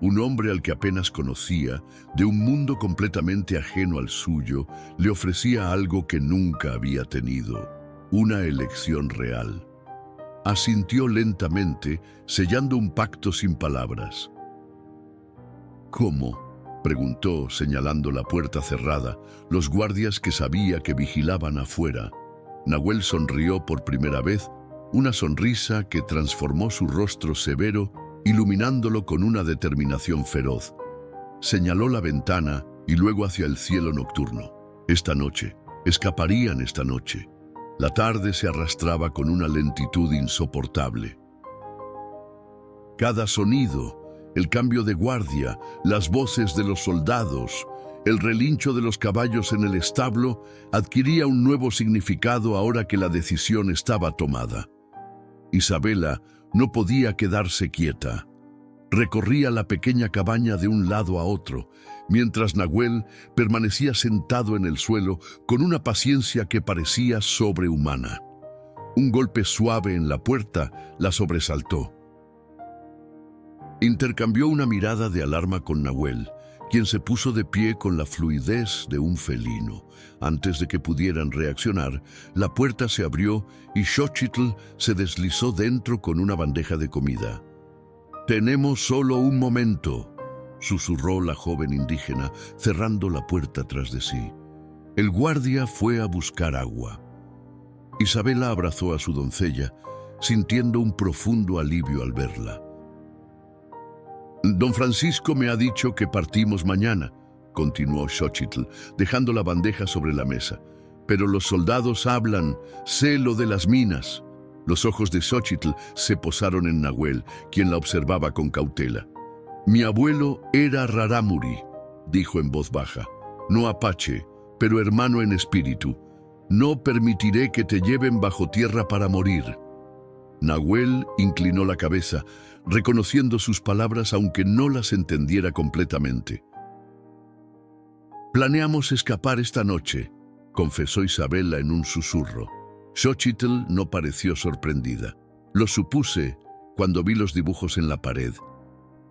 un hombre al que apenas conocía, de un mundo completamente ajeno al suyo, le ofrecía algo que nunca había tenido, una elección real. Asintió lentamente, sellando un pacto sin palabras. ¿Cómo?, preguntó, señalando la puerta cerrada, los guardias que sabía que vigilaban afuera. Nahuel sonrió por primera vez, una sonrisa que transformó su rostro severo, iluminándolo con una determinación feroz. Señaló la ventana y luego hacia el cielo nocturno. Esta noche, escaparían esta noche. La tarde se arrastraba con una lentitud insoportable. Cada sonido, el cambio de guardia, las voces de los soldados, el relincho de los caballos en el establo, adquiría un nuevo significado ahora que la decisión estaba tomada. Isabela no podía quedarse quieta. Recorría la pequeña cabaña de un lado a otro, mientras Nahuel permanecía sentado en el suelo con una paciencia que parecía sobrehumana. Un golpe suave en la puerta la sobresaltó. Intercambió una mirada de alarma con Nahuel, quien se puso de pie con la fluidez de un felino. Antes de que pudieran reaccionar, la puerta se abrió y Xochitl se deslizó dentro con una bandeja de comida. «Tenemos solo un momento», susurró la joven indígena, cerrando la puerta tras de sí. El guardia fue a buscar agua. Isabela abrazó a su doncella, sintiendo un profundo alivio al verla. «Don Francisco me ha dicho que partimos mañana», continuó Xochitl, dejando la bandeja sobre la mesa. «Pero los soldados hablan, sé lo de las minas». Los ojos de Xochitl se posaron en Nahuel, quien la observaba con cautela. «Mi abuelo era rarámuri», dijo en voz baja, «no apache, pero hermano en espíritu. No permitiré que te lleven bajo tierra para morir». Nahuel inclinó la cabeza, reconociendo sus palabras aunque no las entendiera completamente. «Planeamos escapar esta noche», confesó Isabela en un susurro. Xochitl no pareció sorprendida. «Lo supuse cuando vi los dibujos en la pared».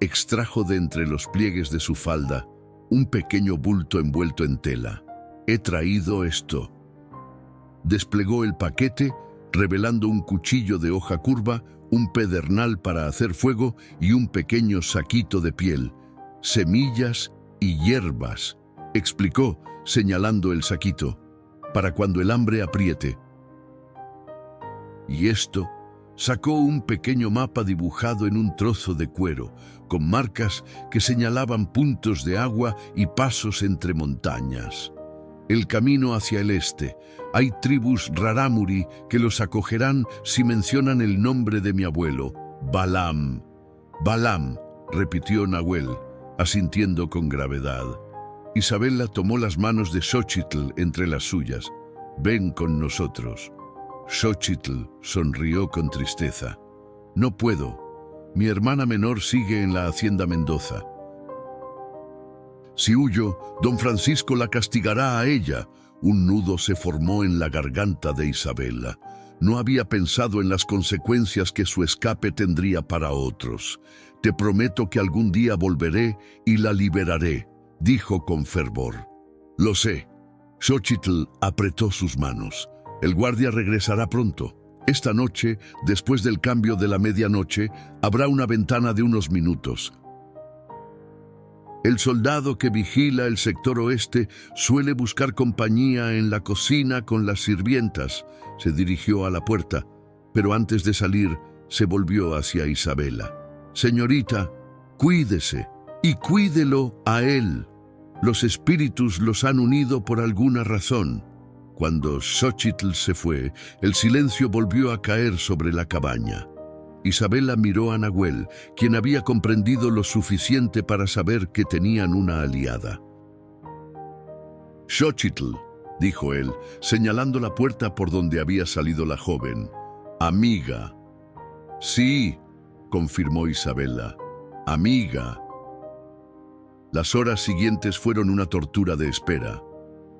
Extrajo de entre los pliegues de su falda un pequeño bulto envuelto en tela. «He traído esto». Desplegó el paquete, revelando un cuchillo de hoja curva, un pedernal para hacer fuego y un pequeño saquito de piel. «Semillas y hierbas», explicó, señalando el saquito, «para cuando el hambre apriete». Y esto, sacó un pequeño mapa dibujado en un trozo de cuero, con marcas que señalaban puntos de agua y pasos entre montañas. «El camino hacia el este. Hay tribus rarámuri que los acogerán si mencionan el nombre de mi abuelo, Balam». «Balam», repitió Nahuel, asintiendo con gravedad. Isabela tomó las manos de Xochitl entre las suyas. «Ven con nosotros». Xochitl sonrió con tristeza. «No puedo. Mi hermana menor sigue en la hacienda Mendoza. Si huyo, don Francisco la castigará a ella». Un nudo se formó en la garganta de Isabela. No había pensado en las consecuencias que su escape tendría para otros. «Te prometo que algún día volveré y la liberaré», dijo con fervor. «Lo sé». Xochitl apretó sus manos. «El guardia regresará pronto». Esta noche, después del cambio de la medianoche, habrá una ventana de unos minutos. El soldado que vigila el sector oeste suele buscar compañía en la cocina con las sirvientas. Se dirigió a la puerta, pero antes de salir, se volvió hacia Isabela. Señorita, cuídese y cuídelo a él. Los espíritus los han unido por alguna razón. Cuando Xóchitl se fue, el silencio volvió a caer sobre la cabaña. Isabela miró a Nahuel, quien había comprendido lo suficiente para saber que tenían una aliada. Xóchitl, dijo él, señalando la puerta por donde había salido la joven. Amiga. Sí, confirmó Isabela. Amiga. Las horas siguientes fueron una tortura de espera.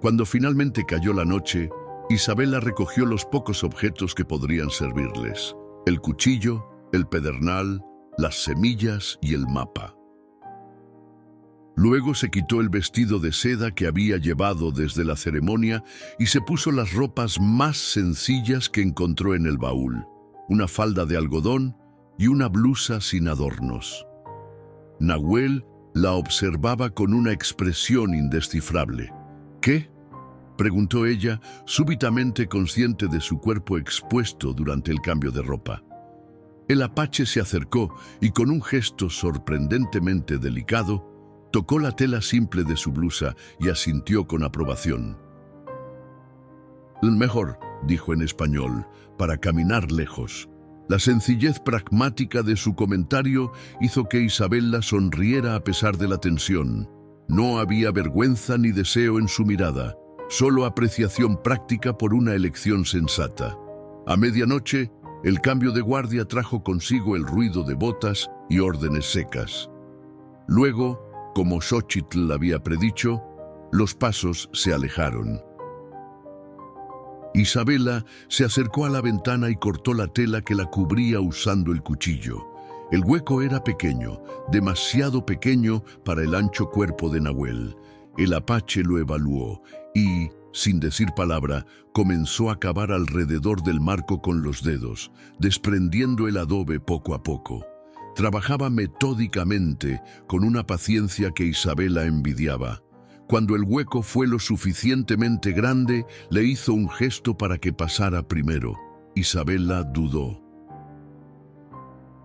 Cuando finalmente cayó la noche, Isabela recogió los pocos objetos que podrían servirles: el cuchillo, el pedernal, las semillas y el mapa. Luego se quitó el vestido de seda que había llevado desde la ceremonia y se puso las ropas más sencillas que encontró en el baúl: una falda de algodón y una blusa sin adornos. Nahuel la observaba con una expresión indescifrable. ¿Qué?, preguntó ella, súbitamente consciente de su cuerpo expuesto durante el cambio de ropa. El apache se acercó y con un gesto sorprendentemente delicado, tocó la tela simple de su blusa y asintió con aprobación. Mejor, dijo en español, para caminar lejos. La sencillez pragmática de su comentario hizo que Isabela sonriera a pesar de la tensión. No había vergüenza ni deseo en su mirada, solo apreciación práctica por una elección sensata. A medianoche, el cambio de guardia trajo consigo el ruido de botas y órdenes secas. Luego, como Xóchitl había predicho, los pasos se alejaron. Isabela se acercó a la ventana y cortó la tela que la cubría usando el cuchillo. El hueco era pequeño, demasiado pequeño para el ancho cuerpo de Nahuel. El apache lo evaluó y, sin decir palabra, comenzó a cavar alrededor del marco con los dedos, desprendiendo el adobe poco a poco. Trabajaba metódicamente, con una paciencia que Isabela envidiaba. Cuando el hueco fue lo suficientemente grande, le hizo un gesto para que pasara primero. Isabela dudó.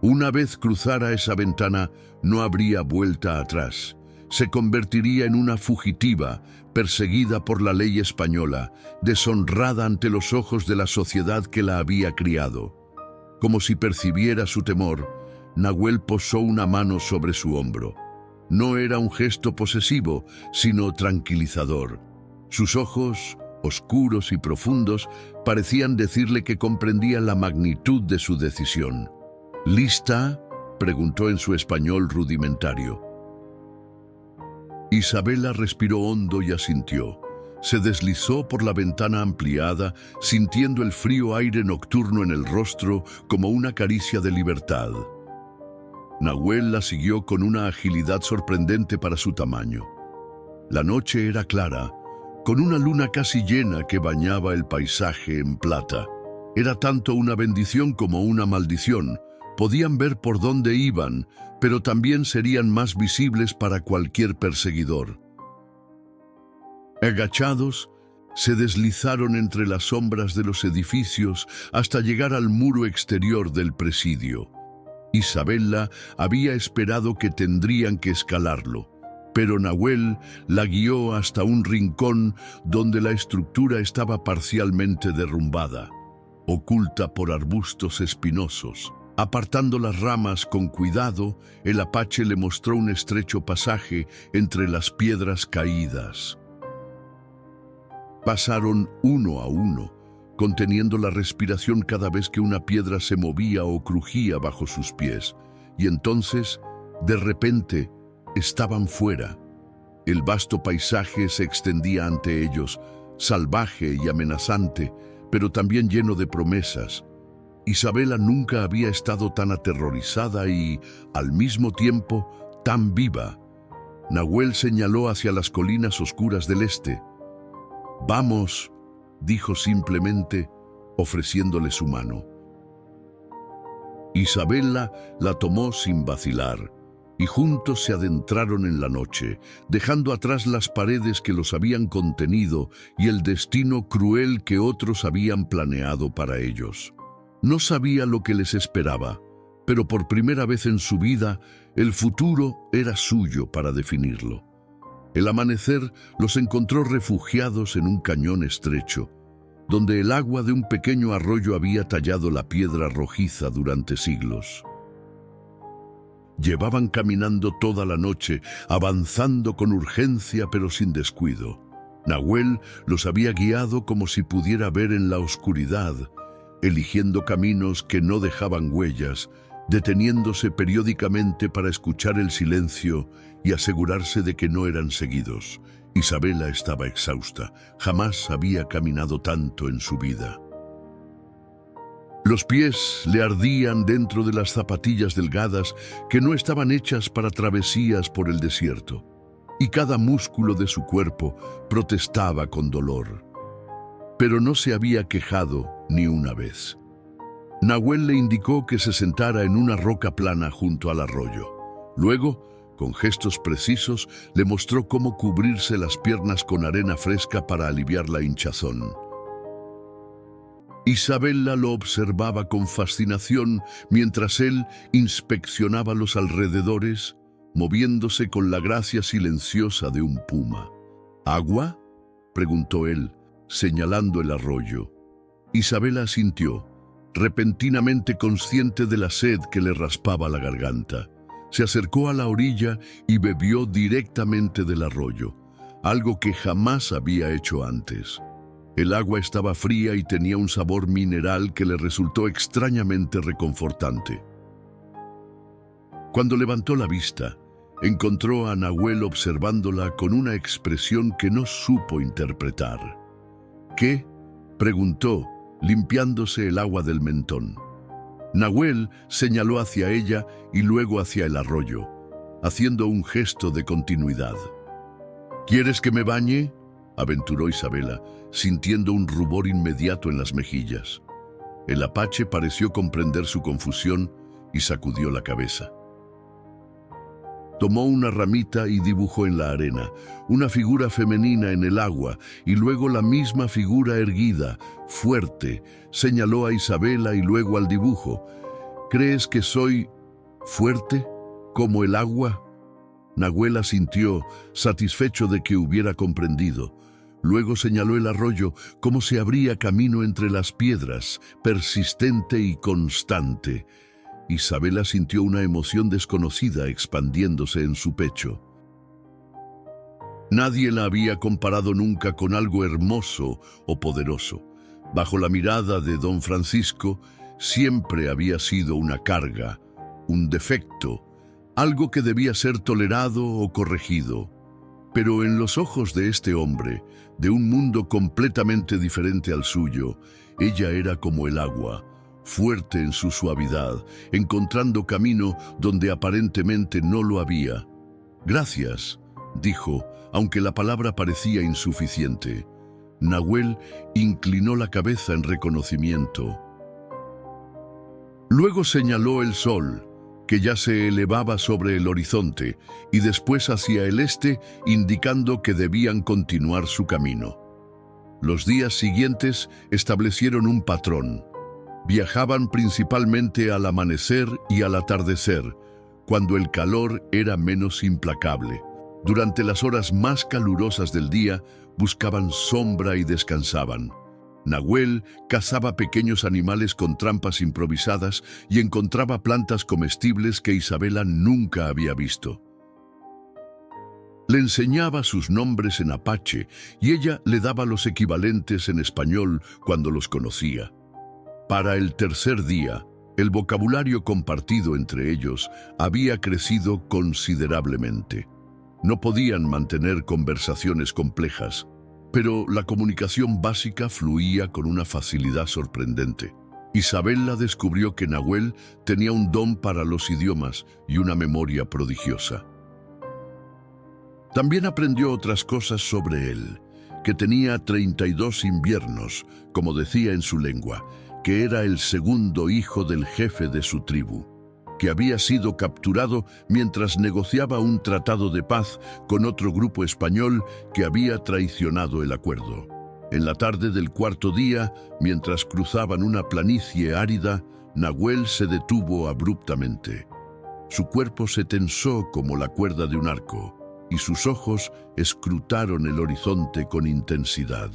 Una vez cruzara esa ventana, no habría vuelta atrás. Se convertiría en una fugitiva, perseguida por la ley española, deshonrada ante los ojos de la sociedad que la había criado. Como si percibiera su temor, Nahuel posó una mano sobre su hombro. No era un gesto posesivo, sino tranquilizador. Sus ojos, oscuros y profundos, parecían decirle que comprendía la magnitud de su decisión. ¿Lista?, preguntó en su español rudimentario. Isabela respiró hondo y asintió. Se deslizó por la ventana ampliada, sintiendo el frío aire nocturno en el rostro como una caricia de libertad. Nahuel la siguió con una agilidad sorprendente para su tamaño. La noche era clara, con una luna casi llena que bañaba el paisaje en plata. Era tanto una bendición como una maldición. Podían ver por dónde iban, pero también serían más visibles para cualquier perseguidor. Agachados, se deslizaron entre las sombras de los edificios hasta llegar al muro exterior del presidio. Isabela había esperado que tendrían que escalarlo, pero Nahuel la guió hasta un rincón donde la estructura estaba parcialmente derrumbada, oculta por arbustos espinosos. Apartando las ramas con cuidado, el apache le mostró un estrecho pasaje entre las piedras caídas. Pasaron uno a uno, conteniendo la respiración cada vez que una piedra se movía o crujía bajo sus pies, y entonces, de repente, estaban fuera. El vasto paisaje se extendía ante ellos, salvaje y amenazante, pero también lleno de promesas. Isabela nunca había estado tan aterrorizada y, al mismo tiempo, tan viva. Nahuel señaló hacia las colinas oscuras del este. «Vamos», dijo simplemente, ofreciéndole su mano. Isabela la tomó sin vacilar, y juntos se adentraron en la noche, dejando atrás las paredes que los habían contenido y el destino cruel que otros habían planeado para ellos. No sabía lo que les esperaba, pero por primera vez en su vida, el futuro era suyo para definirlo. El amanecer los encontró refugiados en un cañón estrecho, donde el agua de un pequeño arroyo había tallado la piedra rojiza durante siglos. Llevaban caminando toda la noche, avanzando con urgencia pero sin descuido. Nahuel los había guiado como si pudiera ver en la oscuridad, eligiendo caminos que no dejaban huellas, deteniéndose periódicamente para escuchar el silencio y asegurarse de que no eran seguidos. Isabela estaba exhausta. Jamás había caminado tanto en su vida. Los pies le ardían dentro de las zapatillas delgadas que no estaban hechas para travesías por el desierto, y cada músculo de su cuerpo protestaba con dolor. Pero no se había quejado ni una vez. Nahuel le indicó que se sentara en una roca plana junto al arroyo. Luego, con gestos precisos, le mostró cómo cubrirse las piernas con arena fresca para aliviar la hinchazón. Isabela lo observaba con fascinación mientras él inspeccionaba los alrededores, moviéndose con la gracia silenciosa de un puma. ¿Agua?, preguntó él, señalando el arroyo. Isabela asintió, repentinamente consciente de la sed que le raspaba la garganta. Se acercó a la orilla y bebió directamente del arroyo, algo que jamás había hecho antes. El agua estaba fría y tenía un sabor mineral que le resultó extrañamente reconfortante. Cuando levantó la vista, encontró a Nahuel observándola con una expresión que no supo interpretar. ¿Qué?, preguntó, limpiándose el agua del mentón. Nahuel señaló hacia ella y luego hacia el arroyo, haciendo un gesto de continuidad. ¿Quieres que me bañe?, aventuró Isabela, sintiendo un rubor inmediato en las mejillas. El apache pareció comprender su confusión y sacudió la cabeza. Tomó una ramita y dibujó en la arena una figura femenina en el agua y luego la misma figura erguida, fuerte. Señaló a Isabela y luego al dibujo. ¿Crees que soy fuerte como el agua? Nahuel asintió, satisfecho de que hubiera comprendido. Luego señaló el arroyo, como se abría camino entre las piedras, persistente y constante. Isabela sintió una emoción desconocida expandiéndose en su pecho. Nadie la había comparado nunca con algo hermoso o poderoso. Bajo la mirada de don Francisco, siempre había sido una carga, un defecto, algo que debía ser tolerado o corregido. Pero en los ojos de este hombre, de un mundo completamente diferente al suyo, ella era como el agua, fuerte en su suavidad, encontrando camino donde aparentemente no lo había. «Gracias», dijo, aunque la palabra parecía insuficiente. Nahuel inclinó la cabeza en reconocimiento. Luego señaló el sol, que ya se elevaba sobre el horizonte, y después hacia el este, indicando que debían continuar su camino. Los días siguientes establecieron un patrón. Viajaban principalmente al amanecer y al atardecer, cuando el calor era menos implacable. Durante las horas más calurosas del día, buscaban sombra y descansaban. Nahuel cazaba pequeños animales con trampas improvisadas y encontraba plantas comestibles que Isabela nunca había visto. Le enseñaba sus nombres en apache y ella le daba los equivalentes en español cuando los conocía. Para el tercer día, el vocabulario compartido entre ellos había crecido considerablemente. No podían mantener conversaciones complejas, pero la comunicación básica fluía con una facilidad sorprendente. Isabela descubrió que Nahuel tenía un don para los idiomas y una memoria prodigiosa. También aprendió otras cosas sobre él, que tenía 32 inviernos, como decía en su lengua, que era el segundo hijo del jefe de su tribu, que había sido capturado mientras negociaba un tratado de paz con otro grupo español que había traicionado el acuerdo. En la tarde del cuarto día, mientras cruzaban una planicie árida, Nahuel se detuvo abruptamente. Su cuerpo se tensó como la cuerda de un arco, y sus ojos escrutaron el horizonte con intensidad.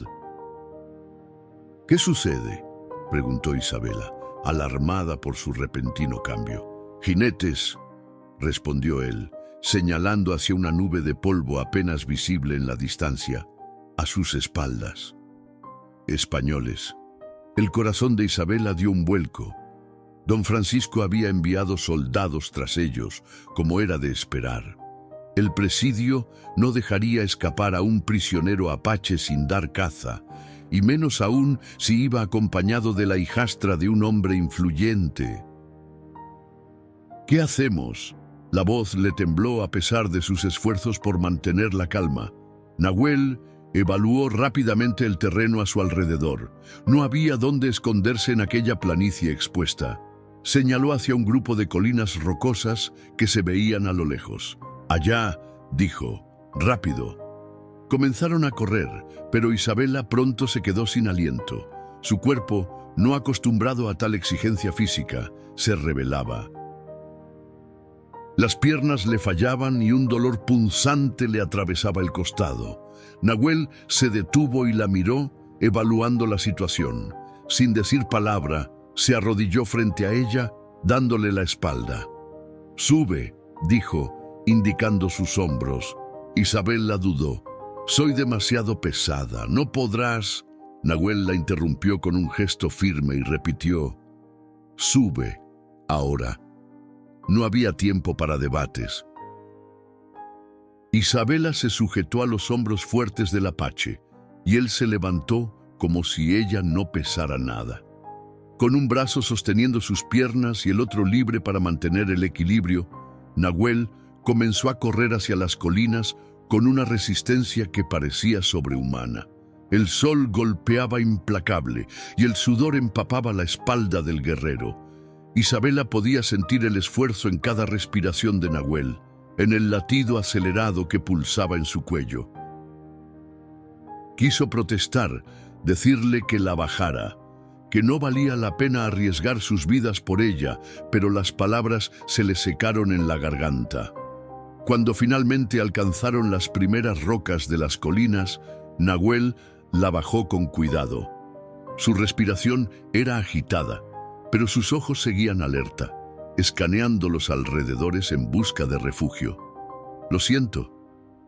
«¿Qué sucede?», preguntó Isabela, alarmada por su repentino cambio. «Jinetes», respondió él, señalando hacia una nube de polvo apenas visible en la distancia, a sus espaldas. «Españoles». El corazón de Isabela dio un vuelco. Don Francisco había enviado soldados tras ellos, como era de esperar. El presidio no dejaría escapar a un prisionero apache sin dar caza, y menos aún si iba acompañado de la hijastra de un hombre influyente. «¿Qué hacemos?». La voz le tembló a pesar de sus esfuerzos por mantener la calma. Nahuel evaluó rápidamente el terreno a su alrededor. No había dónde esconderse en aquella planicie expuesta. Señaló hacia un grupo de colinas rocosas que se veían a lo lejos. «Allá», dijo, «rápido». Comenzaron a correr, pero Isabela pronto se quedó sin aliento. Su cuerpo, no acostumbrado a tal exigencia física, se rebelaba. Las piernas le fallaban y un dolor punzante le atravesaba el costado. Nahuel se detuvo y la miró, evaluando la situación. Sin decir palabra, se arrodilló frente a ella, dándole la espalda. «Sube», dijo, indicando sus hombros. Isabela dudó. «Soy demasiado pesada, no podrás». Nahuel la interrumpió con un gesto firme y repitió: «Sube, ahora». No había tiempo para debates. Isabela se sujetó a los hombros fuertes del apache, y él se levantó como si ella no pesara nada. Con un brazo sosteniendo sus piernas y el otro libre para mantener el equilibrio, Nahuel comenzó a correr hacia las colinas con una resistencia que parecía sobrehumana. El sol golpeaba implacable y el sudor empapaba la espalda del guerrero. Isabela podía sentir el esfuerzo en cada respiración de Nahuel, en el latido acelerado que pulsaba en su cuello. Quiso protestar, decirle que la bajara, que no valía la pena arriesgar sus vidas por ella, pero las palabras se le secaron en la garganta. Cuando finalmente alcanzaron las primeras rocas de las colinas, Nahuel la bajó con cuidado. Su respiración era agitada, pero sus ojos seguían alerta, escaneando los alrededores en busca de refugio. «Lo siento»,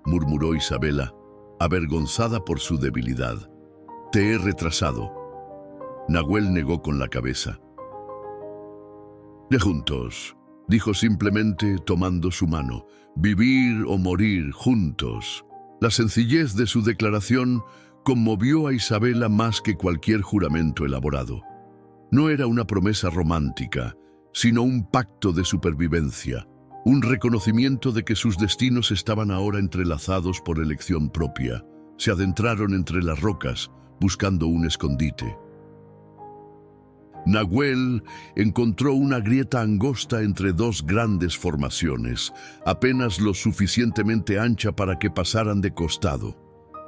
murmuró Isabela, avergonzada por su debilidad. «Te he retrasado». Nahuel negó con la cabeza. «De juntos», dijo simplemente tomando su mano. «Vivir o morir juntos». La sencillez de su declaración conmovió a Isabela más que cualquier juramento elaborado. No era una promesa romántica, sino un pacto de supervivencia, un reconocimiento de que sus destinos estaban ahora entrelazados por elección propia. Se adentraron entre las rocas, buscando un escondite. Nahuel encontró una grieta angosta entre dos grandes formaciones, apenas lo suficientemente ancha para que pasaran de costado.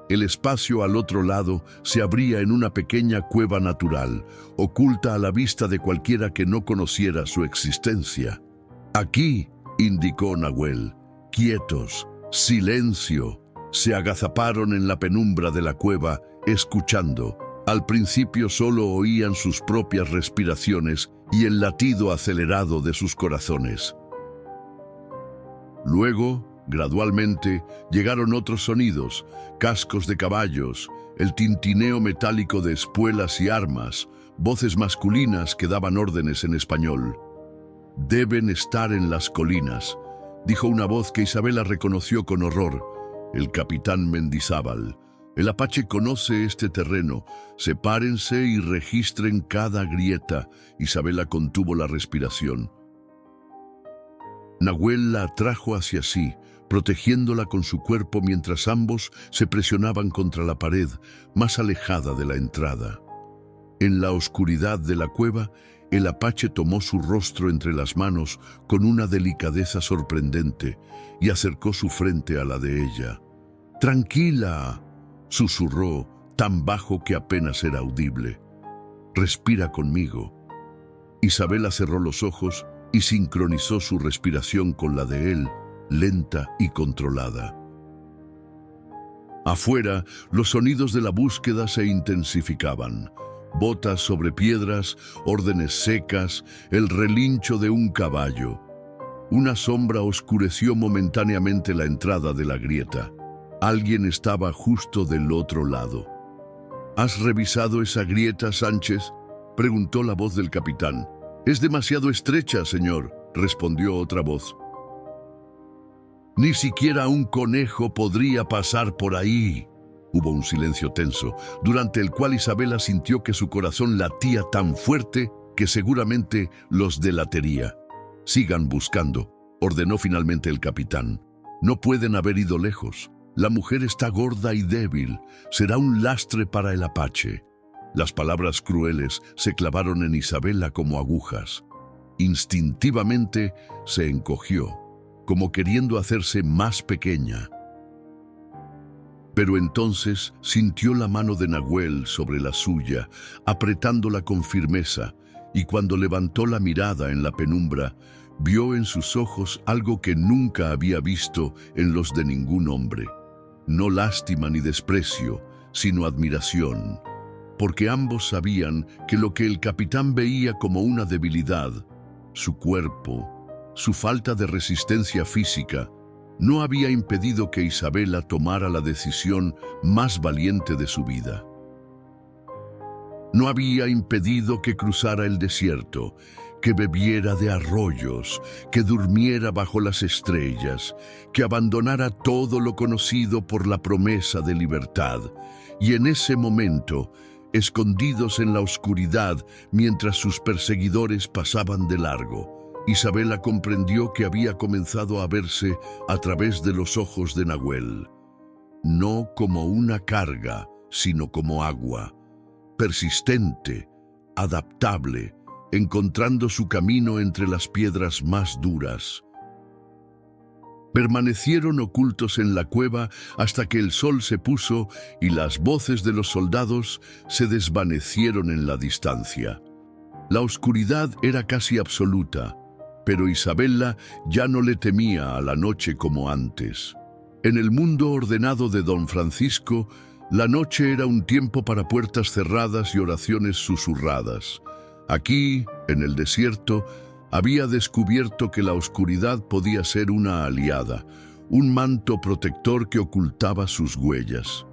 El espacio al otro lado se abría en una pequeña cueva natural, oculta a la vista de cualquiera que no conociera su existencia. «Aquí», indicó Nahuel. «Quietos, silencio». Se agazaparon en la penumbra de la cueva, escuchando. Al principio solo oían sus propias respiraciones y el latido acelerado de sus corazones. Luego, gradualmente, llegaron otros sonidos: cascos de caballos, el tintineo metálico de espuelas y armas, voces masculinas que daban órdenes en español. «Deben estar en las colinas», dijo una voz que Isabela reconoció con horror. El capitán Mendizábal. «El apache conoce este terreno. Sepárense y registren cada grieta». Isabela contuvo la respiración. Nahuel la atrajo hacia sí, protegiéndola con su cuerpo mientras ambos se presionaban contra la pared más alejada de la entrada. En la oscuridad de la cueva, el apache tomó su rostro entre las manos con una delicadeza sorprendente y acercó su frente a la de ella. «Tranquila», susurró, tan bajo que apenas era audible. «Respira conmigo». Isabela cerró los ojos y sincronizó su respiración con la de él, lenta y controlada. Afuera, los sonidos de la búsqueda se intensificaban. Botas sobre piedras, órdenes secas, el relincho de un caballo. Una sombra oscureció momentáneamente la entrada de la grieta. Alguien estaba justo del otro lado. «¿Has revisado esa grieta, Sánchez?», preguntó la voz del capitán. «Es demasiado estrecha, señor», respondió otra voz. «Ni siquiera un conejo podría pasar por ahí». Hubo un silencio tenso, durante el cual Isabela sintió que su corazón latía tan fuerte que seguramente los delataría. «Sigan buscando», ordenó finalmente el capitán. «No pueden haber ido lejos. La mujer está gorda y débil. Será un lastre para el apache». Las palabras crueles se clavaron en Isabela como agujas. Instintivamente se encogió, como queriendo hacerse más pequeña. Pero entonces sintió la mano de Nahuel sobre la suya, apretándola con firmeza, y cuando levantó la mirada en la penumbra, vio en sus ojos algo que nunca había visto en los de ningún hombre. No lástima ni desprecio, sino admiración, porque ambos sabían que lo que el capitán veía como una debilidad, su cuerpo, su falta de resistencia física, no había impedido que Isabela tomara la decisión más valiente de su vida. No había impedido que cruzara el desierto, que bebiera de arroyos, que durmiera bajo las estrellas, que abandonara todo lo conocido por la promesa de libertad. Y en ese momento, escondidos en la oscuridad mientras sus perseguidores pasaban de largo, Isabela comprendió que había comenzado a verse a través de los ojos de Nahuel, no como una carga, sino como agua, persistente, adaptable, encontrando su camino entre las piedras más duras. Permanecieron ocultos en la cueva hasta que el sol se puso y las voces de los soldados se desvanecieron en la distancia. La oscuridad era casi absoluta, pero Isabela ya no le temía a la noche como antes. En el mundo ordenado de Don Francisco, la noche era un tiempo para puertas cerradas y oraciones susurradas. Aquí, en el desierto, había descubierto que la oscuridad podía ser una aliada, un manto protector que ocultaba sus huellas.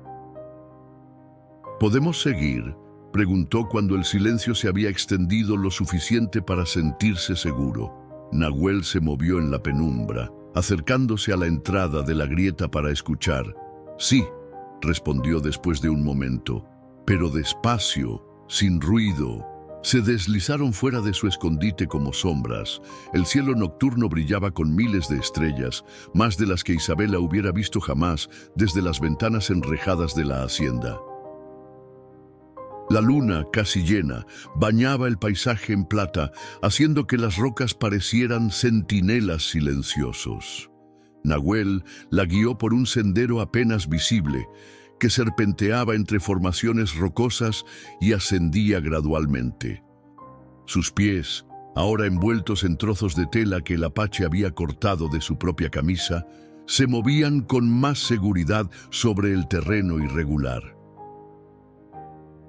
«¿Podemos seguir?», preguntó cuando el silencio se había extendido lo suficiente para sentirse seguro. Nahuel se movió en la penumbra, acercándose a la entrada de la grieta para escuchar. «Sí», respondió después de un momento, pero despacio, sin ruido. Se deslizaron fuera de su escondite como sombras. El cielo nocturno brillaba con miles de estrellas, más de las que Isabela hubiera visto jamás desde las ventanas enrejadas de la hacienda. La luna, casi llena, bañaba el paisaje en plata, haciendo que las rocas parecieran centinelas silenciosos. Nahuel la guió por un sendero apenas visible, que serpenteaba entre formaciones rocosas y ascendía gradualmente. Sus pies, ahora envueltos en trozos de tela que el apache había cortado de su propia camisa, se movían con más seguridad sobre el terreno irregular.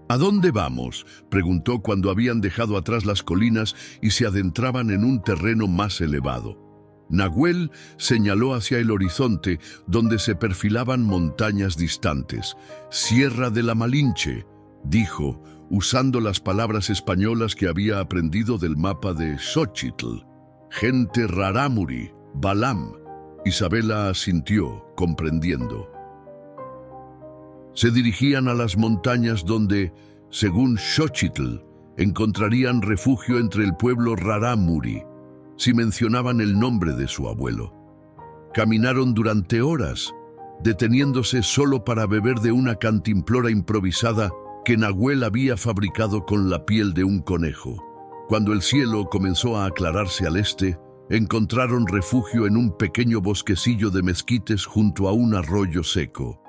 «¿A dónde vamos?», preguntó cuando habían dejado atrás las colinas y se adentraban en un terreno más elevado. Nahuel señaló hacia el horizonte, donde se perfilaban montañas distantes. «Sierra de la Malinche», dijo, usando las palabras españolas que había aprendido del mapa de Xochitl. «Gente rarámuri, Balam». Isabela asintió, comprendiendo. Se dirigían a las montañas donde, según Xochitl, encontrarían refugio entre el pueblo rarámuri, si mencionaban el nombre de su abuelo. Caminaron durante horas, deteniéndose solo para beber de una cantimplora improvisada que Nahuel había fabricado con la piel de un conejo. Cuando el cielo comenzó a aclararse al este, encontraron refugio en un pequeño bosquecillo de mezquites junto a un arroyo seco.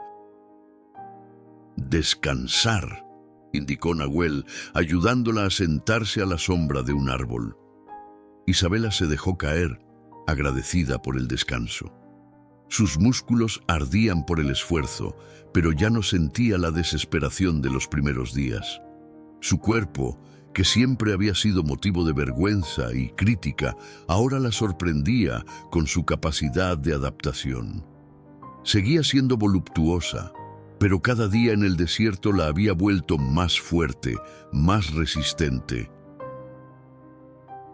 «Descansar», indicó Nahuel, ayudándola a sentarse a la sombra de un árbol. Isabela se dejó caer, agradecida por el descanso. Sus músculos ardían por el esfuerzo, pero ya no sentía la desesperación de los primeros días. Su cuerpo, que siempre había sido motivo de vergüenza y crítica, ahora la sorprendía con su capacidad de adaptación. Seguía siendo voluptuosa, pero cada día en el desierto la había vuelto más fuerte, más resistente.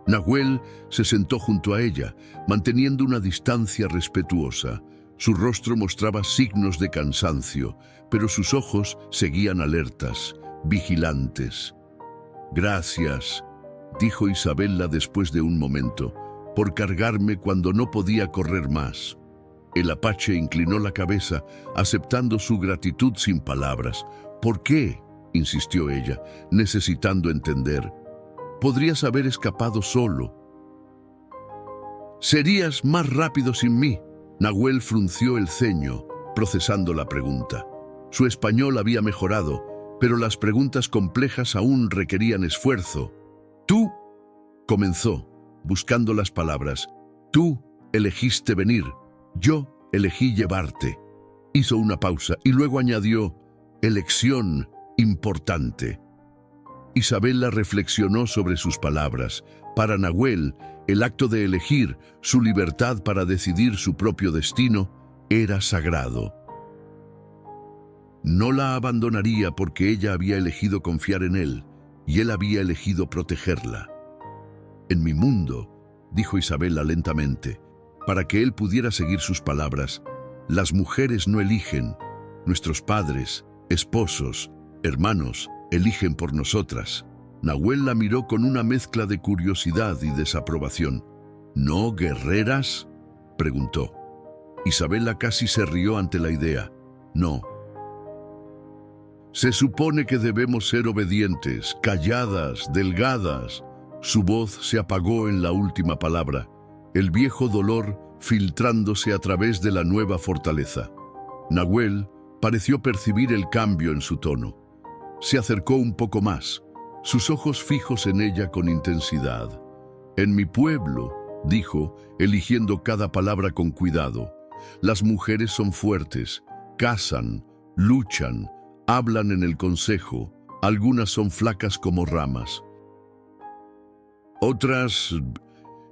Nahuel se sentó junto a ella, manteniendo una distancia respetuosa. Su rostro mostraba signos de cansancio, pero sus ojos seguían alertas, vigilantes. «Gracias», dijo Isabela después de un momento, «por cargarme cuando no podía correr más». El apache inclinó la cabeza, aceptando su gratitud sin palabras. «¿Por qué?», insistió ella, necesitando entender. «Podrías haber escapado solo». «Serías más rápido sin mí». Nahuel frunció el ceño, procesando la pregunta. Su español había mejorado, pero las preguntas complejas aún requerían esfuerzo. «Tú», comenzó, buscando las palabras, «tú elegiste venir. Yo elegí llevarte». Hizo una pausa y luego añadió, «elección importante». Isabela reflexionó sobre sus palabras. Para Nahuel, el acto de elegir, su libertad para decidir su propio destino, era sagrado. No la abandonaría porque ella había elegido confiar en él y él había elegido protegerla. «En mi mundo», dijo Isabela lentamente, para que él pudiera seguir sus palabras, «las mujeres no eligen. Nuestros padres, esposos, hermanos, eligen por nosotras». Nahuel la miró con una mezcla de curiosidad y desaprobación. «¿No guerreras?», preguntó. Isabela casi se rió ante la idea. «No. Se supone que debemos ser obedientes, calladas, delgadas». Su voz se apagó en la última palabra, el viejo dolor filtrándose a través de la nueva fortaleza. Nahuel pareció percibir el cambio en su tono. Se acercó un poco más, sus ojos fijos en ella con intensidad. «En mi pueblo», dijo, eligiendo cada palabra con cuidado, «las mujeres son fuertes, cazan, luchan, hablan en el consejo, algunas son flacas como ramas. Otras...»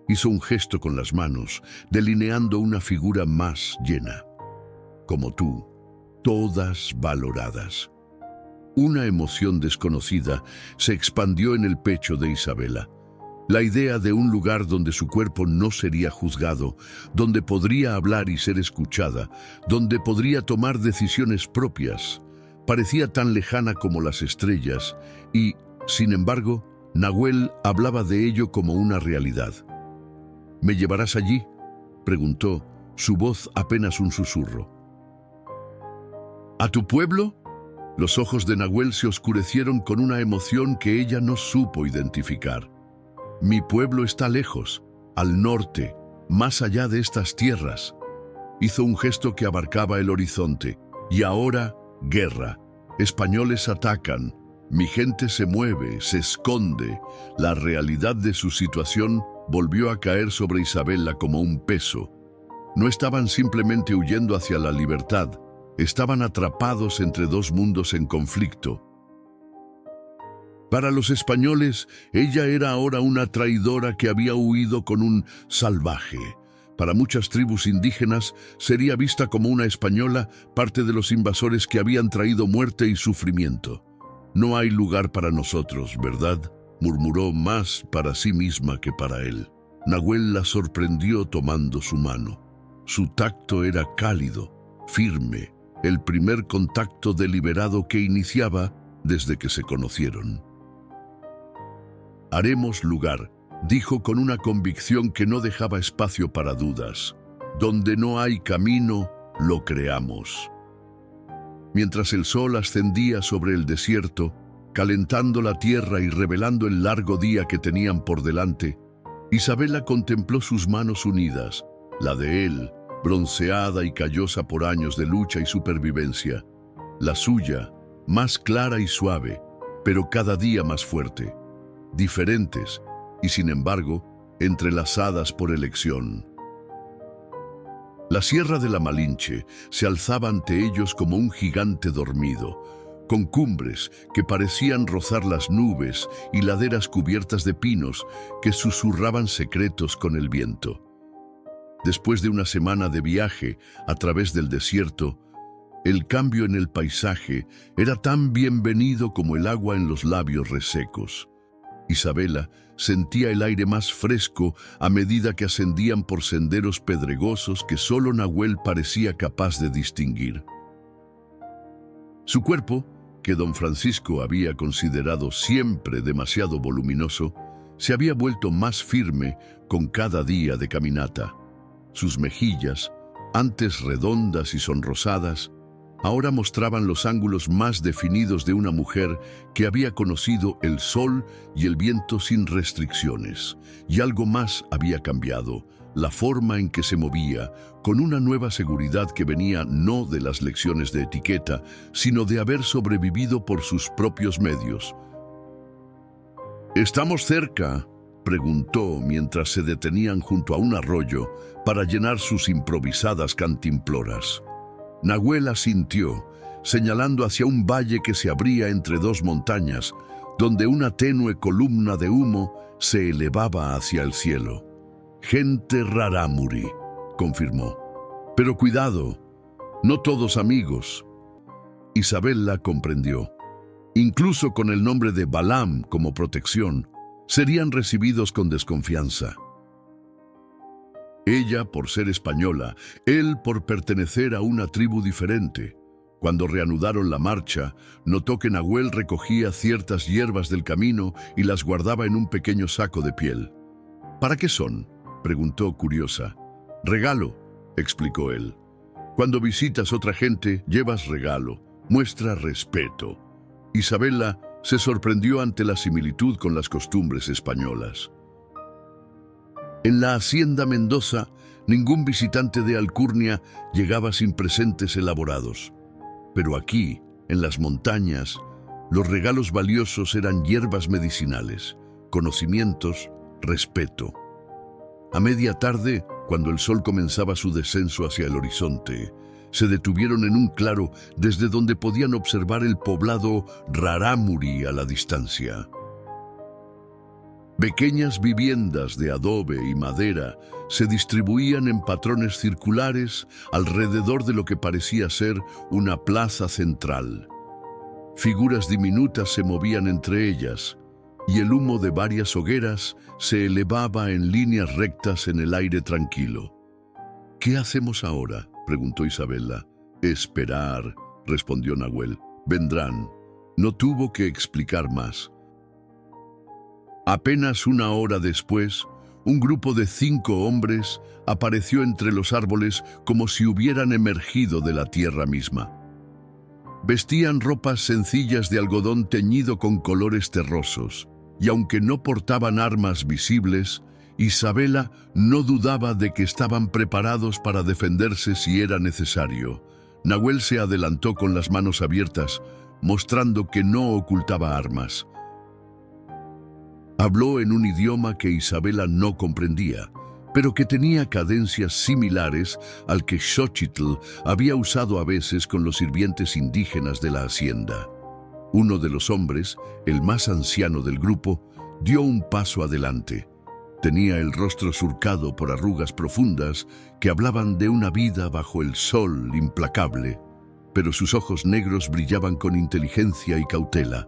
hizo un gesto con las manos, delineando una figura más llena. «Como tú, todas valoradas». Una emoción desconocida se expandió en el pecho de Isabela. La idea de un lugar donde su cuerpo no sería juzgado, donde podría hablar y ser escuchada, donde podría tomar decisiones propias, parecía tan lejana como las estrellas y, sin embargo, Nahuel hablaba de ello como una realidad. «¿Me llevarás allí?», preguntó, su voz apenas un susurro. «¿A tu pueblo?». Los ojos de Nahuel se oscurecieron con una emoción que ella no supo identificar. «Mi pueblo está lejos, al norte, más allá de estas tierras». Hizo un gesto que abarcaba el horizonte. «Y ahora, guerra. Españoles atacan. Mi gente se mueve, se esconde». La realidad de su situación volvió a caer sobre Isabela como un peso. No estaban simplemente huyendo hacia la libertad. Estaban atrapados entre dos mundos en conflicto. Para los españoles, ella era ahora una traidora que había huido con un salvaje. Para muchas tribus indígenas, sería vista como una española, parte de los invasores que habían traído muerte y sufrimiento. «No hay lugar para nosotros, ¿verdad?», murmuró más para sí misma que para él. Nahuel la sorprendió tomando su mano. Su tacto era cálido, firme, el primer contacto deliberado que iniciaba desde que se conocieron. «Haremos lugar», dijo con una convicción que no dejaba espacio para dudas. Donde no hay camino, lo creamos. Mientras el sol ascendía sobre el desierto, calentando la tierra y revelando el largo día que tenían por delante, Isabela contempló sus manos unidas, la de él, bronceada y callosa por años de lucha y supervivencia, la suya, más clara y suave, pero cada día más fuerte, diferentes y sin embargo entrelazadas por elección. La Sierra de la Malinche se alzaba ante ellos como un gigante dormido, con cumbres que parecían rozar las nubes y laderas cubiertas de pinos que susurraban secretos con el viento. Después de una semana de viaje a través del desierto, el cambio en el paisaje era tan bienvenido como el agua en los labios resecos. Isabela sentía el aire más fresco a medida que ascendían por senderos pedregosos que solo Nahuel parecía capaz de distinguir. Su cuerpo, que don Francisco había considerado siempre demasiado voluminoso, se había vuelto más firme con cada día de caminata. Sus mejillas, antes redondas y sonrosadas, ahora mostraban los ángulos más definidos de una mujer que había conocido el sol y el viento sin restricciones. Y algo más había cambiado, la forma en que se movía, con una nueva seguridad que venía no de las lecciones de etiqueta, sino de haber sobrevivido por sus propios medios. «¿Estamos cerca?», preguntó mientras se detenían junto a un arroyo para llenar sus improvisadas cantimploras. Nahuel asintió, señalando hacia un valle que se abría entre dos montañas, donde una tenue columna de humo se elevaba hacia el cielo. «Gente rarámuri», confirmó. «Pero cuidado, no todos amigos». Isabela comprendió. Incluso con el nombre de Balam como protección, serían recibidos con desconfianza. Ella por ser española, él por pertenecer a una tribu diferente. Cuando reanudaron la marcha, notó que Nahuel recogía ciertas hierbas del camino y las guardaba en un pequeño saco de piel. «¿Para qué son?», preguntó curiosa. «Regalo», explicó él. «Cuando visitas otra gente, llevas regalo, muestra respeto». Isabela se sorprendió ante la similitud con las costumbres españolas. En la hacienda Mendoza, ningún visitante de alcurnia llegaba sin presentes elaborados. Pero aquí, en las montañas, los regalos valiosos eran hierbas medicinales, conocimientos, respeto. A media tarde, cuando el sol comenzaba su descenso hacia el horizonte, se detuvieron en un claro desde donde podían observar el poblado Rarámuri a la distancia. Pequeñas viviendas de adobe y madera se distribuían en patrones circulares alrededor de lo que parecía ser una plaza central. Figuras diminutas se movían entre ellas, y el humo de varias hogueras se elevaba en líneas rectas en el aire tranquilo. «¿Qué hacemos ahora?», preguntó Isabela. «Esperar», respondió Nahuel. «Vendrán». No tuvo que explicar más. Apenas una hora después, un grupo de 5 hombres apareció entre los árboles como si hubieran emergido de la tierra misma. Vestían ropas sencillas de algodón teñido con colores terrosos, y aunque no portaban armas visibles, Isabela no dudaba de que estaban preparados para defenderse si era necesario. Nahuel se adelantó con las manos abiertas, mostrando que no ocultaba armas. Habló en un idioma que Isabela no comprendía, pero que tenía cadencias similares al que Xochitl había usado a veces con los sirvientes indígenas de la hacienda. Uno de los hombres, el más anciano del grupo, dio un paso adelante. Tenía el rostro surcado por arrugas profundas que hablaban de una vida bajo el sol implacable, pero sus ojos negros brillaban con inteligencia y cautela.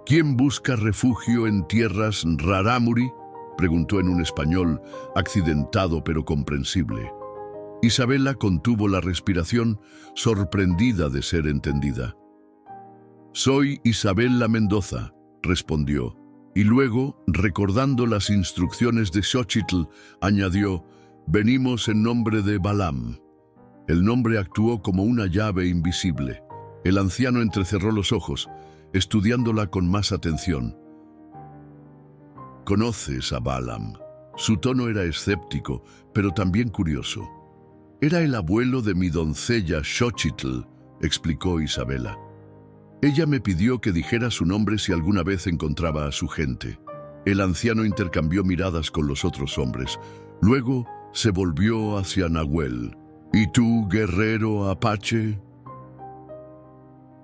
«¿Quién busca refugio en tierras Rarámuri?», preguntó en un español accidentado pero comprensible. Isabela contuvo la respiración, sorprendida de ser entendida. «Soy Isabela Mendoza», respondió, y luego, recordando las instrucciones de Xochitl, añadió: Venimos en nombre de Balaam. El nombre actuó como una llave invisible. El anciano entrecerró los ojos, estudiándola con más atención. ¿Conoces a Balaam? Su tono era escéptico, pero también curioso. Era el abuelo de mi doncella Xochitl, explicó Isabela. Ella me pidió que dijera su nombre si alguna vez encontraba a su gente. El anciano intercambió miradas con los otros hombres. Luego se volvió hacia Nahuel. ¿Y tú, guerrero apache?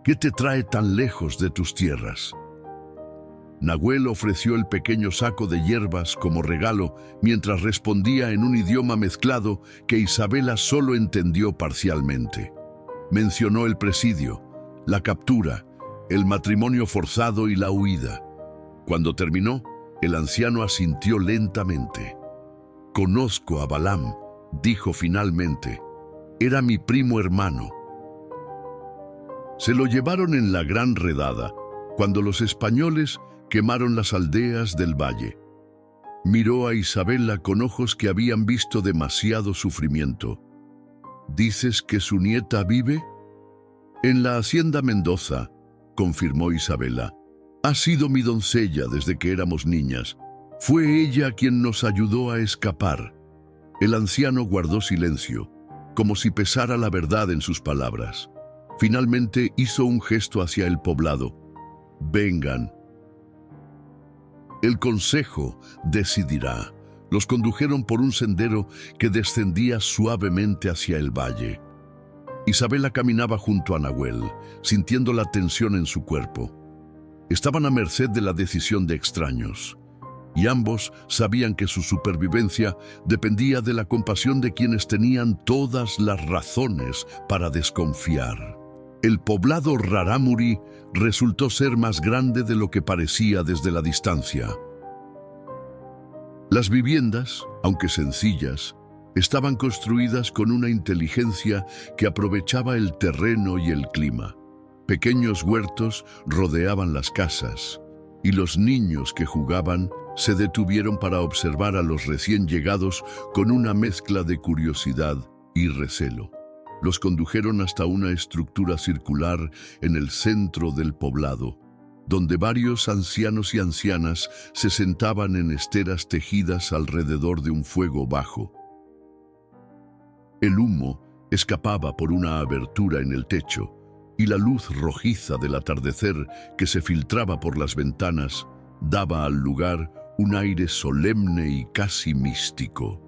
¿Qué te trae tan lejos de tus tierras? Nahuel ofreció el pequeño saco de hierbas como regalo mientras respondía en un idioma mezclado que Isabela solo entendió parcialmente. Mencionó el presidio, la captura, el matrimonio forzado y la huida. Cuando terminó, el anciano asintió lentamente. «Conozco a Balaam», dijo finalmente. «Era mi primo hermano». Se lo llevaron en la gran redada, cuando los españoles quemaron las aldeas del valle. Miró a Isabela con ojos que habían visto demasiado sufrimiento. «¿Dices que su nieta vive?» «En la hacienda Mendoza», confirmó Isabela. «Ha sido mi doncella desde que éramos niñas. Fue ella quien nos ayudó a escapar». El anciano guardó silencio, como si pesara la verdad en sus palabras. Finalmente hizo un gesto hacia el poblado. «Vengan. El consejo decidirá». Los condujeron por un sendero que descendía suavemente hacia el valle. Isabela caminaba junto a Nahuel, sintiendo la tensión en su cuerpo. Estaban a merced de la decisión de extraños, y ambos sabían que su supervivencia dependía de la compasión de quienes tenían todas las razones para desconfiar. El poblado Rarámuri resultó ser más grande de lo que parecía desde la distancia. Las viviendas, aunque sencillas, estaban construidas con una inteligencia que aprovechaba el terreno y el clima. Pequeños huertos rodeaban las casas, y los niños que jugaban se detuvieron para observar a los recién llegados con una mezcla de curiosidad y recelo. Los condujeron hasta una estructura circular en el centro del poblado, donde varios ancianos y ancianas se sentaban en esteras tejidas alrededor de un fuego bajo. El humo escapaba por una abertura en el techo, y la luz rojiza del atardecer que se filtraba por las ventanas daba al lugar un aire solemne y casi místico.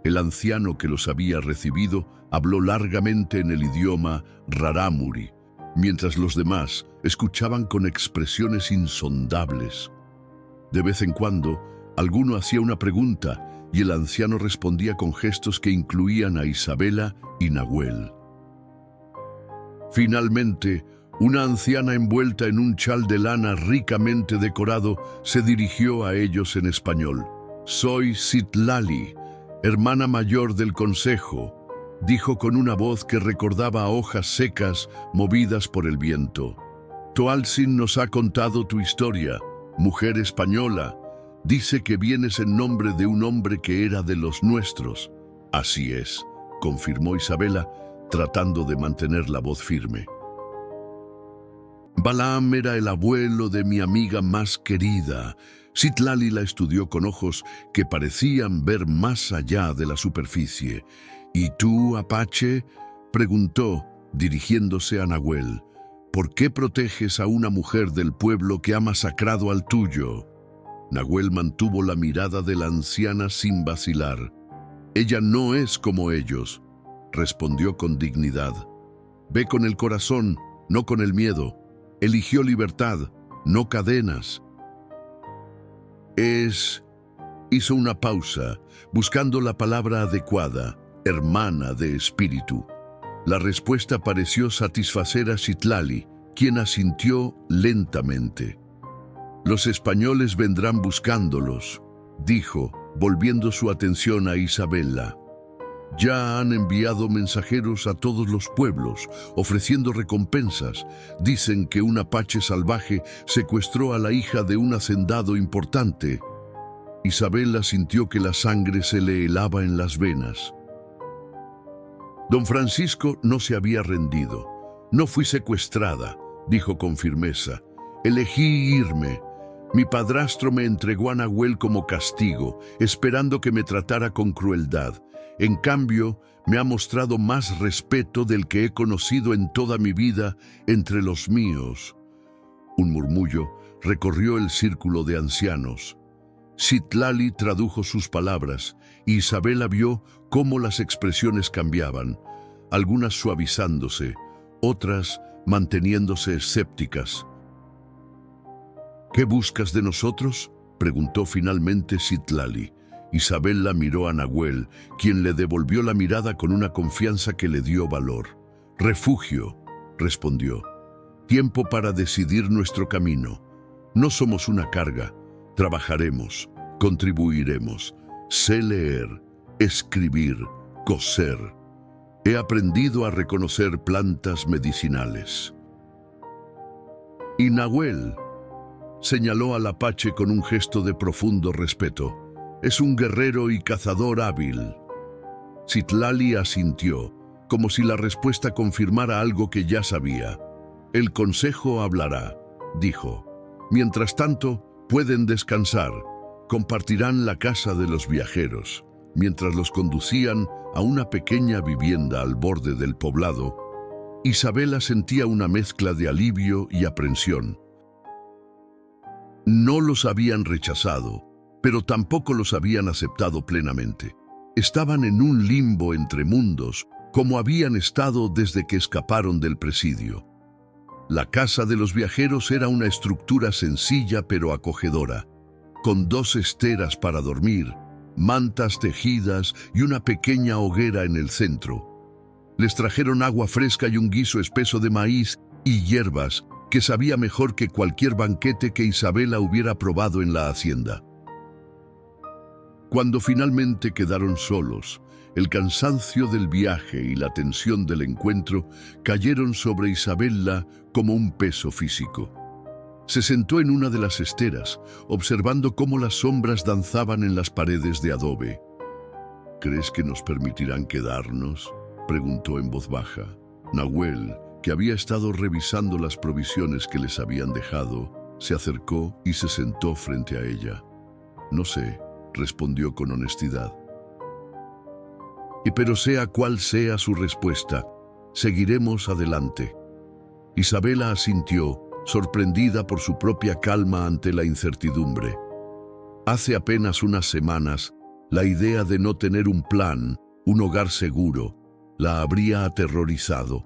El anciano que los había recibido habló largamente en el idioma Rarámuri, mientras los demás escuchaban con expresiones insondables. De vez en cuando, alguno hacía una pregunta y el anciano respondía con gestos que incluían a Isabela y Nahuel. Finalmente, una anciana envuelta en un chal de lana ricamente decorado se dirigió a ellos en español. «Soy Citlali, hermana mayor del consejo», dijo con una voz que recordaba a hojas secas movidas por el viento. «Toaltzin nos ha contado tu historia, mujer española. Dice que vienes en nombre de un hombre que era de los nuestros». «Así es», confirmó Isabela, tratando de mantener la voz firme. «Balaam era el abuelo de mi amiga más querida». Citlali la estudió con ojos que parecían ver más allá de la superficie. «¿Y tú, apache?», preguntó, dirigiéndose a Nahuel. «¿Por qué proteges a una mujer del pueblo que ha masacrado al tuyo?». Nahuel mantuvo la mirada de la anciana sin vacilar. «Ella no es como ellos», respondió con dignidad. «Ve con el corazón, no con el miedo. Eligió libertad, no cadenas». Hizo una pausa, buscando la palabra adecuada. «Hermana de espíritu». La respuesta pareció satisfacer a Citlali, quien asintió lentamente. «Los españoles vendrán buscándolos», dijo, volviendo su atención a Isabela. «Ya han enviado mensajeros a todos los pueblos, ofreciendo recompensas. Dicen que un apache salvaje secuestró a la hija de un hacendado importante». Isabela sintió que la sangre se le helaba en las venas. Don Francisco no se había rendido. No fui secuestrada, dijo con firmeza. Elegí irme. Mi padrastro me entregó a Nahuel como castigo, esperando que me tratara con crueldad. En cambio, me ha mostrado más respeto del que he conocido en toda mi vida entre los míos. Un murmullo recorrió el círculo de ancianos. Citlali tradujo sus palabras y Isabela vio cómo las expresiones cambiaban, algunas suavizándose, otras manteniéndose escépticas. ¿Qué buscas de nosotros?, preguntó finalmente Citlali. Isabela miró a Nahuel, quien le devolvió la mirada con una confianza que le dio valor. Refugio, respondió. Tiempo para decidir nuestro camino. No somos una carga. Trabajaremos, contribuiremos. Sé leer, escribir, coser. He aprendido a reconocer plantas medicinales. Y Nahuel señaló al apache con un gesto de profundo respeto. Es un guerrero y cazador hábil. Citlali asintió, como si la respuesta confirmara algo que ya sabía. El consejo hablará, dijo. Mientras tanto, pueden descansar. Compartirán la casa de los viajeros. Mientras los conducían a una pequeña vivienda al borde del poblado, Isabela sentía una mezcla de alivio y aprensión. No los habían rechazado, pero tampoco los habían aceptado plenamente. Estaban en un limbo entre mundos, como habían estado desde que escaparon del presidio. La casa de los viajeros era una estructura sencilla pero acogedora, con 2 esteras para dormir, mantas tejidas y una pequeña hoguera en el centro. Les trajeron agua fresca y un guiso espeso de maíz y hierbas que sabía mejor que cualquier banquete que Isabela hubiera probado en la hacienda. Cuando finalmente quedaron solos, el cansancio del viaje y la tensión del encuentro cayeron sobre Isabela como un peso físico. Se sentó en una de las esteras, observando cómo las sombras danzaban en las paredes de adobe. ¿Crees que nos permitirán quedarnos?, preguntó en voz baja. Nahuel, que había estado revisando las provisiones que les habían dejado, se acercó y se sentó frente a ella. No sé, respondió con honestidad. Pero sea cual sea su respuesta, seguiremos adelante. Isabela asintió, sorprendida por su propia calma ante la incertidumbre. Hace apenas unas semanas, la idea de no tener un plan, un hogar seguro, la habría aterrorizado.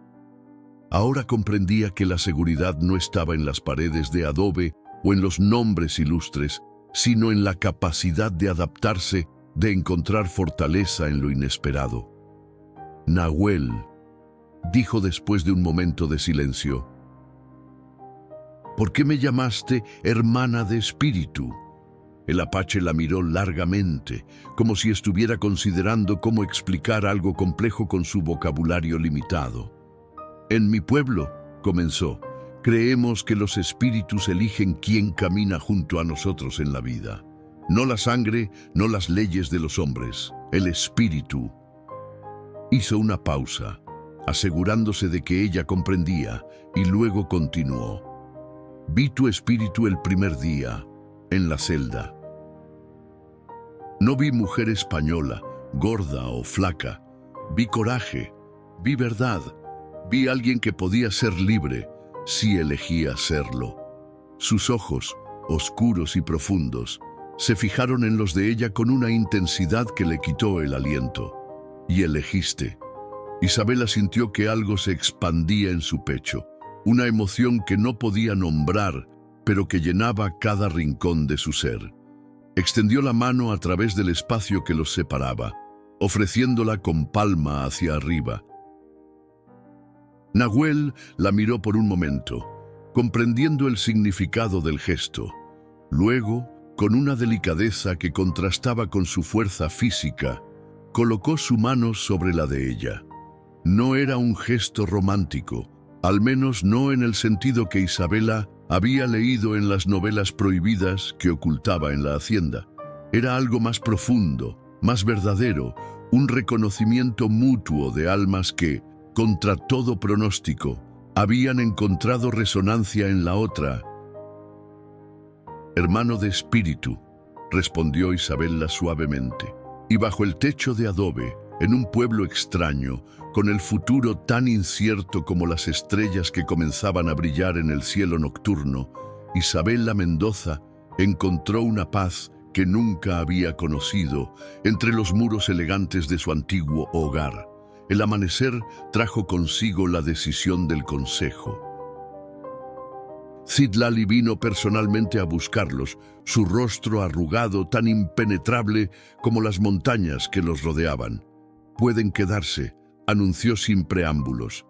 Ahora comprendía que la seguridad no estaba en las paredes de adobe o en los nombres ilustres, sino en la capacidad de adaptarse, de encontrar fortaleza en lo inesperado. Nahuel, dijo después de un momento de silencio, ¿por qué me llamaste hermana de espíritu? El apache la miró largamente, como si estuviera considerando cómo explicar algo complejo con su vocabulario limitado. En mi pueblo, comenzó, creemos que los espíritus eligen quién camina junto a nosotros en la vida. No la sangre, no las leyes de los hombres, el espíritu. Hizo una pausa, asegurándose de que ella comprendía, y luego continuó. Vi tu espíritu el primer día, en la celda. No vi mujer española, gorda o flaca. Vi coraje, vi verdad, vi alguien que podía ser libre si elegía serlo. Sus ojos, oscuros y profundos, se fijaron en los de ella con una intensidad que le quitó el aliento. Y elegiste. Isabela sintió que algo se expandía en su pecho, una emoción que no podía nombrar, pero que llenaba cada rincón de su ser. Extendió la mano a través del espacio que los separaba, ofreciéndola con palma hacia arriba. Nahuel la miró por un momento, comprendiendo el significado del gesto. Luego, con una delicadeza que contrastaba con su fuerza física, colocó su mano sobre la de ella. No era un gesto romántico, al menos no en el sentido que Isabela había leído en las novelas prohibidas que ocultaba en la hacienda. Era algo más profundo, más verdadero, un reconocimiento mutuo de almas que, contra todo pronóstico, habían encontrado resonancia en la otra. «Hermano de espíritu», respondió Isabela suavemente, y bajo el techo de adobe, en un pueblo extraño, con el futuro tan incierto como las estrellas que comenzaban a brillar en el cielo nocturno, Isabela Mendoza encontró una paz que nunca había conocido entre los muros elegantes de su antiguo hogar. El amanecer trajo consigo la decisión del consejo. Citlali vino personalmente a buscarlos, su rostro arrugado, tan impenetrable como las montañas que los rodeaban. «Pueden quedarse», anunció sin preámbulos.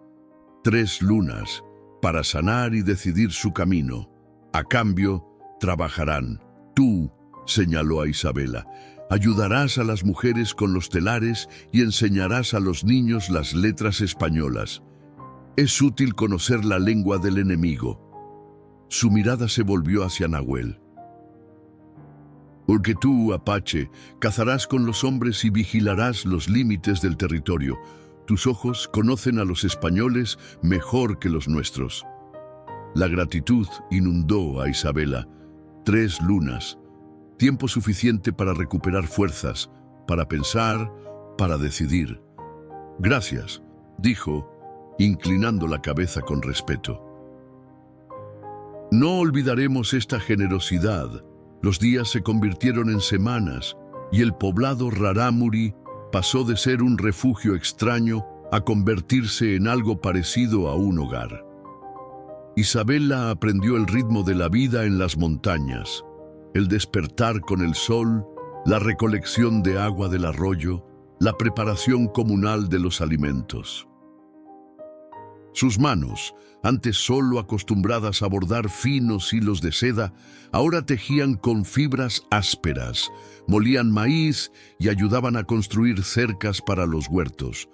3 lunas para sanar y decidir su camino. A cambio, trabajarán. Tú, señaló a Isabela, ayudarás a las mujeres con los telares y enseñarás a los niños las letras españolas. Es útil conocer la lengua del enemigo. Su mirada se volvió hacia Nahuel. Porque tú, Apache, cazarás con los hombres y vigilarás los límites del territorio. Tus ojos conocen a los españoles mejor que los nuestros. La gratitud inundó a Isabela. 3 lunas. Tiempo suficiente para recuperar fuerzas, para pensar, para decidir. Gracias, dijo, inclinando la cabeza con respeto. No olvidaremos esta generosidad. Los días se convirtieron en semanas y el poblado Rarámuri pasó de ser un refugio extraño a convertirse en algo parecido a un hogar. Isabela aprendió el ritmo de la vida en las montañas, el despertar con el sol, la recolección de agua del arroyo, la preparación comunal de los alimentos. Sus manos, antes solo acostumbradas a bordar finos hilos de seda, ahora tejían con fibras ásperas, molían maíz y ayudaban a construir cercas para los huertos.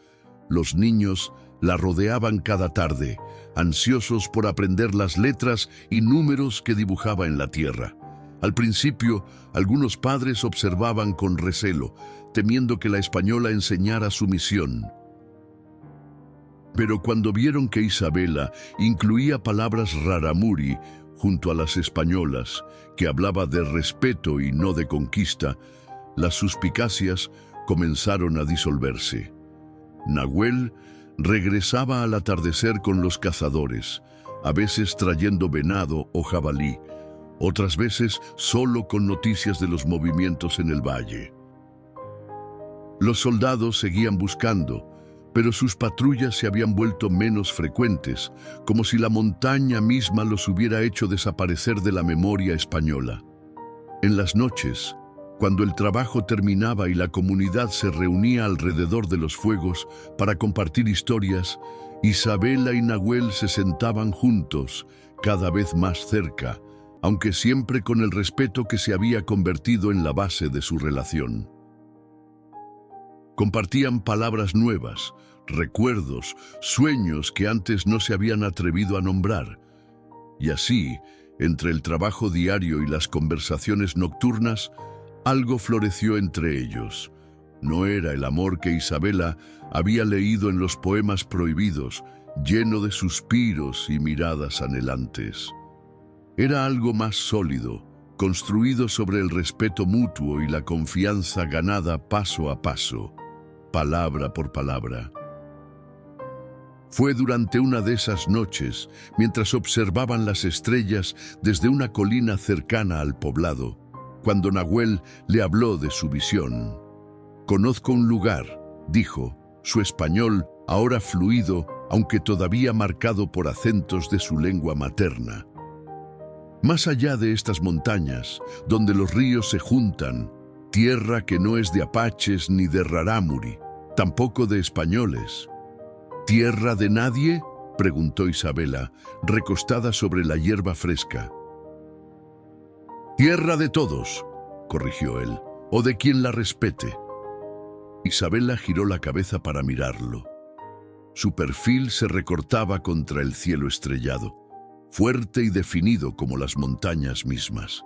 Los niños la rodeaban cada tarde, ansiosos por aprender las letras y números que dibujaba en la tierra. Al principio, algunos padres observaban con recelo, temiendo que la española enseñara su misión. Pero cuando vieron que Isabela incluía palabras rarámuri junto a las españolas, que hablaba de respeto y no de conquista, las suspicacias comenzaron a disolverse. Nahuel regresaba al atardecer con los cazadores, a veces trayendo venado o jabalí, otras veces solo con noticias de los movimientos en el valle. Los soldados seguían buscando, pero sus patrullas se habían vuelto menos frecuentes, como si la montaña misma los hubiera hecho desaparecer de la memoria española. En las noches, cuando el trabajo terminaba y la comunidad se reunía alrededor de los fuegos para compartir historias, Isabela y Nahuel se sentaban juntos, cada vez más cerca, aunque siempre con el respeto que se había convertido en la base de su relación. Compartían palabras nuevas, recuerdos, sueños que antes no se habían atrevido a nombrar. Y así, entre el trabajo diario y las conversaciones nocturnas, algo floreció entre ellos. No era el amor que Isabela había leído en los poemas prohibidos, lleno de suspiros y miradas anhelantes. Era algo más sólido, construido sobre el respeto mutuo y la confianza ganada paso a paso, palabra por palabra. Fue durante una de esas noches, mientras observaban las estrellas desde una colina cercana al poblado, cuando Nahuel le habló de su visión. «Conozco un lugar», dijo, su español ahora fluido, aunque todavía marcado por acentos de su lengua materna. «Más allá de estas montañas, donde los ríos se juntan, tierra que no es de apaches ni de rarámuri, tampoco de españoles». «¿Tierra de nadie?», preguntó Isabela, recostada sobre la hierba fresca. «Tierra de todos», corrigió él, «o de quien la respete». Isabela giró la cabeza para mirarlo. Su perfil se recortaba contra el cielo estrellado, fuerte y definido como las montañas mismas.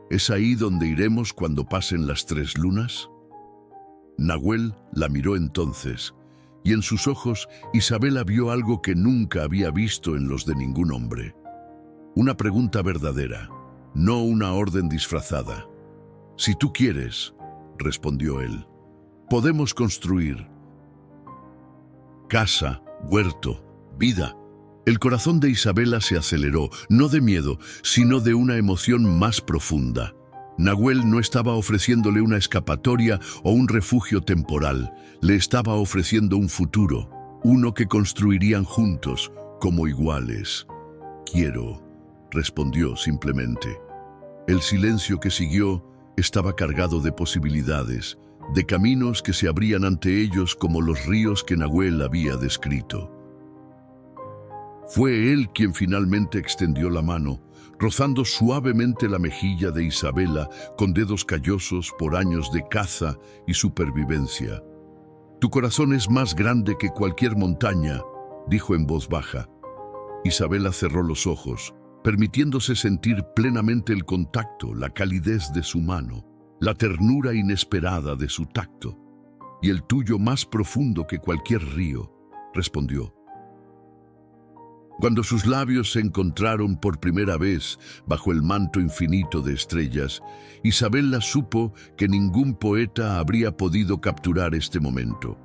¿Es ahí donde iremos cuando pasen las 3 lunas? Nahuel la miró entonces, y en sus ojos Isabela vio algo que nunca había visto en los de ningún hombre. Una pregunta verdadera, no una orden disfrazada. «Si tú quieres», respondió él, «podemos construir casa, huerto, vida». El corazón de Isabela se aceleró, no de miedo, sino de una emoción más profunda. Nahuel no estaba ofreciéndole una escapatoria o un refugio temporal, le estaba ofreciendo un futuro, uno que construirían juntos, como iguales. «Quiero», respondió simplemente. El silencio que siguió estaba cargado de posibilidades, de caminos que se abrían ante ellos como los ríos que Nahuel había descrito. Fue él quien finalmente extendió la mano, rozando suavemente la mejilla de Isabela con dedos callosos por años de caza y supervivencia. «Tu corazón es más grande que cualquier montaña», dijo en voz baja. Isabela cerró los ojos, permitiéndose sentir plenamente el contacto, la calidez de su mano, la ternura inesperada de su tacto. «Y el tuyo más profundo que cualquier río», respondió. Cuando sus labios se encontraron por primera vez bajo el manto infinito de estrellas, Isabela supo que ningún poeta habría podido capturar este momento.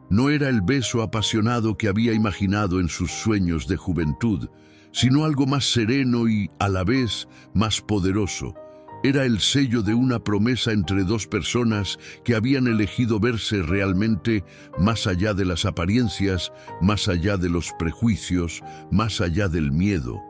No era el beso apasionado que había imaginado en sus sueños de juventud, sino algo más sereno y, a la vez, más poderoso. Era el sello de una promesa entre dos personas que habían elegido verse realmente más allá de las apariencias, más allá de los prejuicios, más allá del miedo.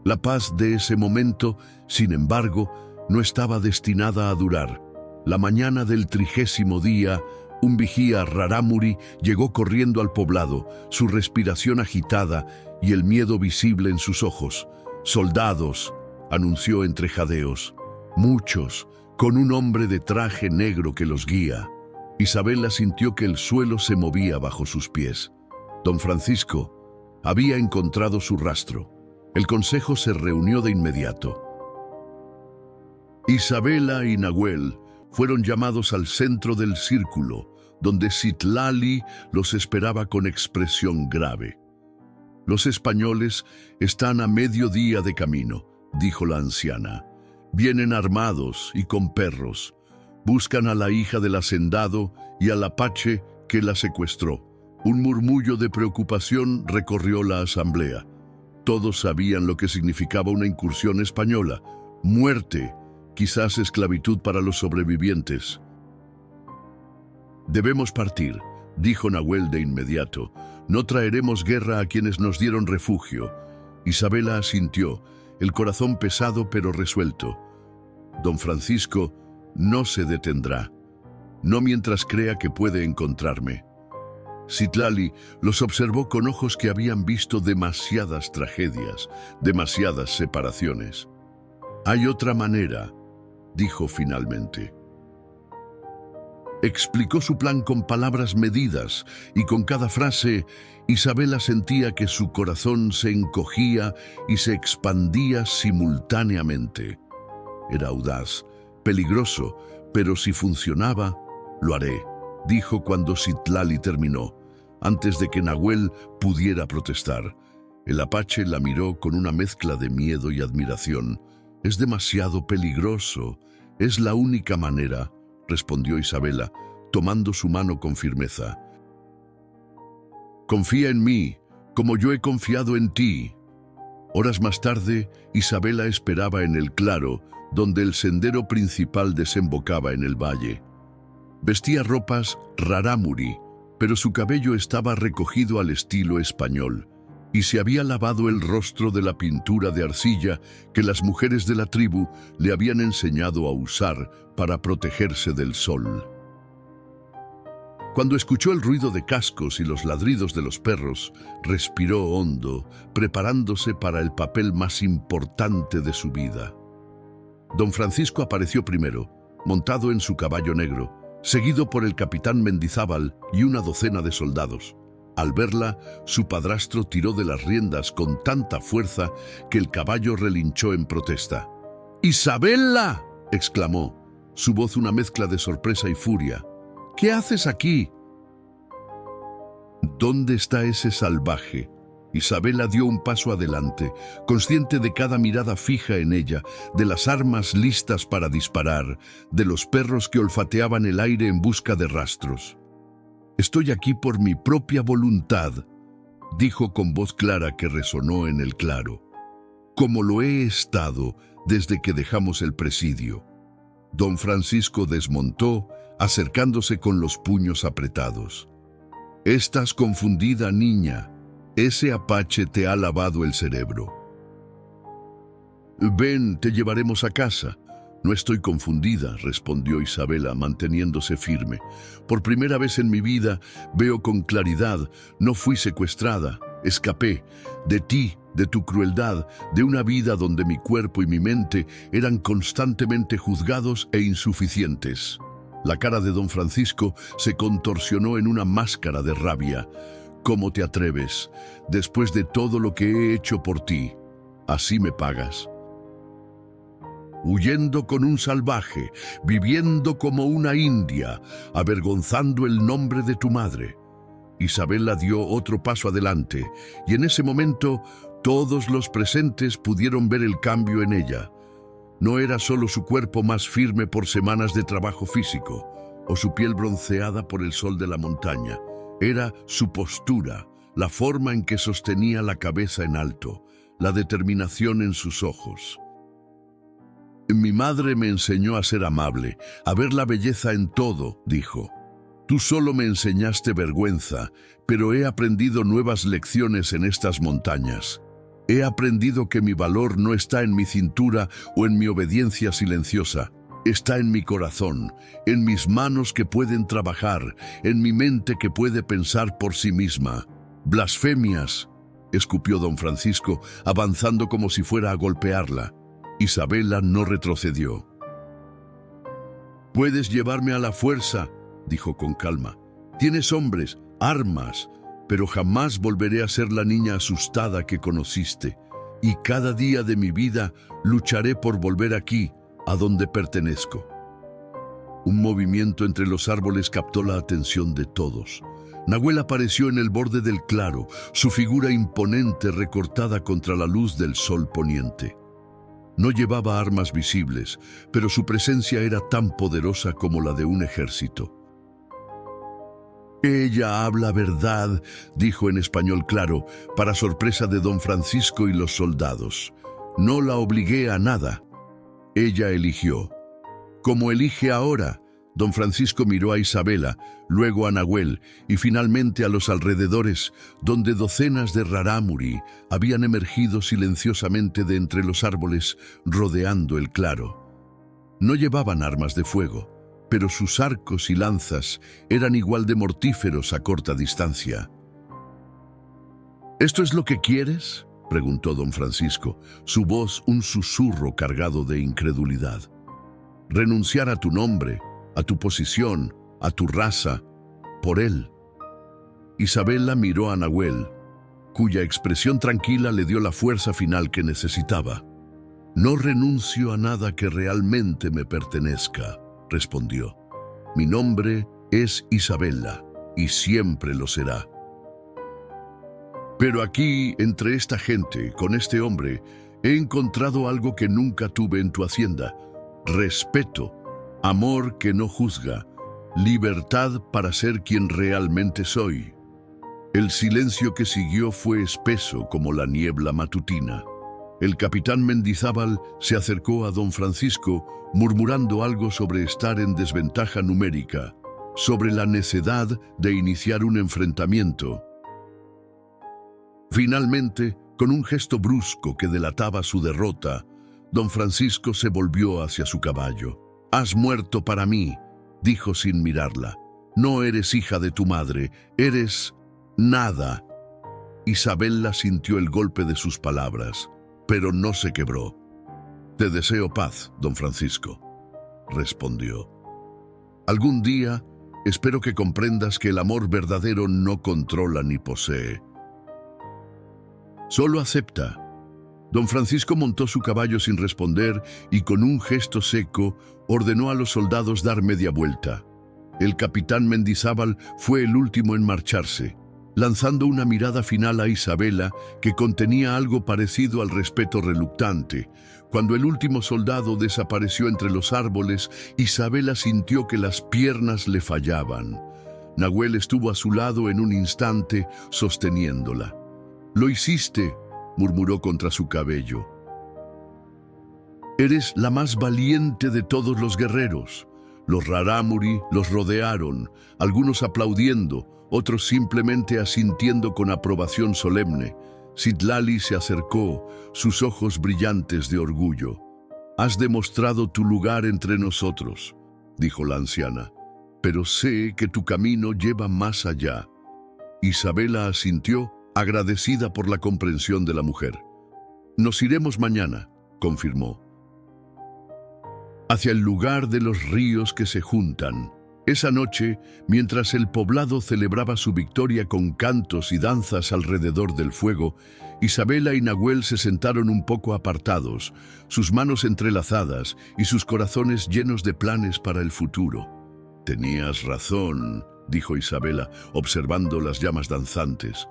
La paz de ese momento, sin embargo, no estaba destinada a durar. La mañana del 30º día, un vigía rarámuri llegó corriendo al poblado, su respiración agitada y el miedo visible en sus ojos. «Soldados», anunció entre jadeos, «muchos, con un hombre de traje negro que los guía». Isabela sintió que el suelo se movía bajo sus pies. Don Francisco había encontrado su rastro. El consejo se reunió de inmediato. Isabela y Nahuel fueron llamados al centro del círculo, donde Citlali los esperaba con expresión grave. «Los españoles están a mediodía de camino», dijo la anciana. «Vienen armados y con perros. Buscan a la hija del hacendado y al apache que la secuestró». Un murmullo de preocupación recorrió la asamblea. Todos sabían lo que significaba una incursión española. Muerte, quizás esclavitud para los sobrevivientes. «Debemos partir», dijo Nahuel de inmediato. «No traeremos guerra a quienes nos dieron refugio». Isabela asintió, el corazón pesado pero resuelto. «Don Francisco no se detendrá, no mientras crea que puede encontrarme». Citlali los observó con ojos que habían visto demasiadas tragedias, demasiadas separaciones. «Hay otra manera», dijo finalmente. Explicó su plan con palabras medidas, y con cada frase Isabela sentía que su corazón se encogía y se expandía simultáneamente. Era audaz, peligroso, pero si funcionaba, lo haré, dijo cuando Citlali terminó, antes de que Nahuel pudiera protestar. El apache la miró con una mezcla de miedo y admiración. «Es demasiado peligroso. Es la única manera», respondió Isabela, tomando su mano con firmeza. «Confía en mí, como yo he confiado en ti». Horas más tarde, Isabela esperaba en el claro, donde el sendero principal desembocaba en el valle. Vestía ropas rarámuri, pero su cabello estaba recogido al estilo español, y se había lavado el rostro de la pintura de arcilla que las mujeres de la tribu le habían enseñado a usar para protegerse del sol. Cuando escuchó el ruido de cascos y los ladridos de los perros, respiró hondo, preparándose para el papel más importante de su vida. Don Francisco apareció primero, montado en su caballo negro, seguido por el capitán Mendizábal y una docena de soldados. Al verla, su padrastro tiró de las riendas con tanta fuerza que el caballo relinchó en protesta. ¡Isabela!, exclamó, su voz una mezcla de sorpresa y furia. ¿Qué haces aquí? ¿Dónde está ese salvaje? Isabela dio un paso adelante, consciente de cada mirada fija en ella, de las armas listas para disparar, de los perros que olfateaban el aire en busca de rastros. «Estoy aquí por mi propia voluntad», dijo con voz clara que resonó en el claro, «como lo he estado desde que dejamos el presidio». Don Francisco desmontó, acercándose con los puños apretados. «Estás confundida, niña. Ese apache te ha lavado el cerebro». «Ven, te llevaremos a casa». «No estoy confundida», respondió Isabela, manteniéndose firme. «Por primera vez en mi vida veo con claridad. No fui secuestrada. Escapé de ti, de tu crueldad, de una vida donde mi cuerpo y mi mente eran constantemente juzgados e insuficientes». La cara de don Francisco se contorsionó en una máscara de rabia. «¿Cómo te atreves? Después de todo lo que he hecho por ti, ¿así me pagas? Huyendo con un salvaje, viviendo como una india, avergonzando el nombre de tu madre». Isabela dio otro paso adelante, y en ese momento todos los presentes pudieron ver el cambio en ella. No era solo su cuerpo más firme por semanas de trabajo físico, o su piel bronceada por el sol de la montaña. Era su postura, la forma en que sostenía la cabeza en alto, la determinación en sus ojos. «Mi madre me enseñó a ser amable, a ver la belleza en todo», dijo. «Tú solo me enseñaste vergüenza, pero he aprendido nuevas lecciones en estas montañas. He aprendido que mi valor no está en mi cintura o en mi obediencia silenciosa. Está en mi corazón, en mis manos que pueden trabajar, en mi mente que puede pensar por sí misma». «Blasfemias», escupió don Francisco, avanzando como si fuera a golpearla. Isabela no retrocedió. «Puedes llevarme a la fuerza», dijo con calma. «Tienes hombres, armas, pero jamás volveré a ser la niña asustada que conociste. Y cada día de mi vida lucharé por volver aquí, a donde pertenezco». Un movimiento entre los árboles captó la atención de todos. Nahuel apareció en el borde del claro, su figura imponente recortada contra la luz del sol poniente. No llevaba armas visibles, pero su presencia era tan poderosa como la de un ejército. «Ella habla verdad», dijo en español claro, para sorpresa de don Francisco y los soldados. «No la obligué a nada. Ella eligió. Como elige ahora». Don Francisco miró a Isabela, luego a Nahuel y finalmente a los alrededores, donde docenas de rarámuri habían emergido silenciosamente de entre los árboles, rodeando el claro. No llevaban armas de fuego, pero sus arcos y lanzas eran igual de mortíferos a corta distancia. «¿Esto es lo que quieres?», preguntó don Francisco, su voz un susurro cargado de incredulidad. «Renunciar a tu nombre, a tu posición, a tu raza, por él». Isabela miró a Nahuel, cuya expresión tranquila le dio la fuerza final que necesitaba. «No renuncio a nada que realmente me pertenezca», respondió. «Mi nombre es Isabela, y siempre lo será. Pero aquí, entre esta gente, con este hombre, he encontrado algo que nunca tuve en tu hacienda: respeto, amor que no juzga, libertad para ser quien realmente soy». El silencio que siguió fue espeso como la niebla matutina. El capitán Mendizábal se acercó a don Francisco, murmurando algo sobre estar en desventaja numérica, sobre la necedad de iniciar un enfrentamiento. Finalmente, con un gesto brusco que delataba su derrota, don Francisco se volvió hacia su caballo. «Has muerto para mí», dijo sin mirarla. «No eres hija de tu madre, eres nada». Isabela sintió el golpe de sus palabras, pero no se quebró. «Te deseo paz, don Francisco», respondió. «Algún día espero que comprendas que el amor verdadero no controla ni posee. Solo acepta Don Francisco montó su caballo sin responder y con un gesto seco ordenó a los soldados dar media vuelta. El capitán Mendizábal fue el último en marcharse, lanzando una mirada final a Isabela que contenía algo parecido al respeto reluctante. Cuando el último soldado desapareció entre los árboles, Isabela sintió que las piernas le fallaban. Nahuel estuvo a su lado en un instante, sosteniéndola. «Lo hiciste», murmuró contra su cabello. «Eres la más valiente de todos los guerreros». Los rarámuri los rodearon, algunos aplaudiendo, otros simplemente asintiendo con aprobación solemne. Citlali se acercó, sus ojos brillantes de orgullo. «Has demostrado tu lugar entre nosotros», dijo la anciana, «pero sé que tu camino lleva más allá». Isabela asintió, agradecida por la comprensión de la mujer. «Nos iremos mañana», confirmó, «hacia el lugar de los ríos que se juntan». Esa noche, mientras el poblado celebraba su victoria con cantos y danzas alrededor del fuego, Isabela y Nahuel se sentaron un poco apartados, sus manos entrelazadas y sus corazones llenos de planes para el futuro. «Tenías razón», dijo Isabela, observando las llamas danzantes.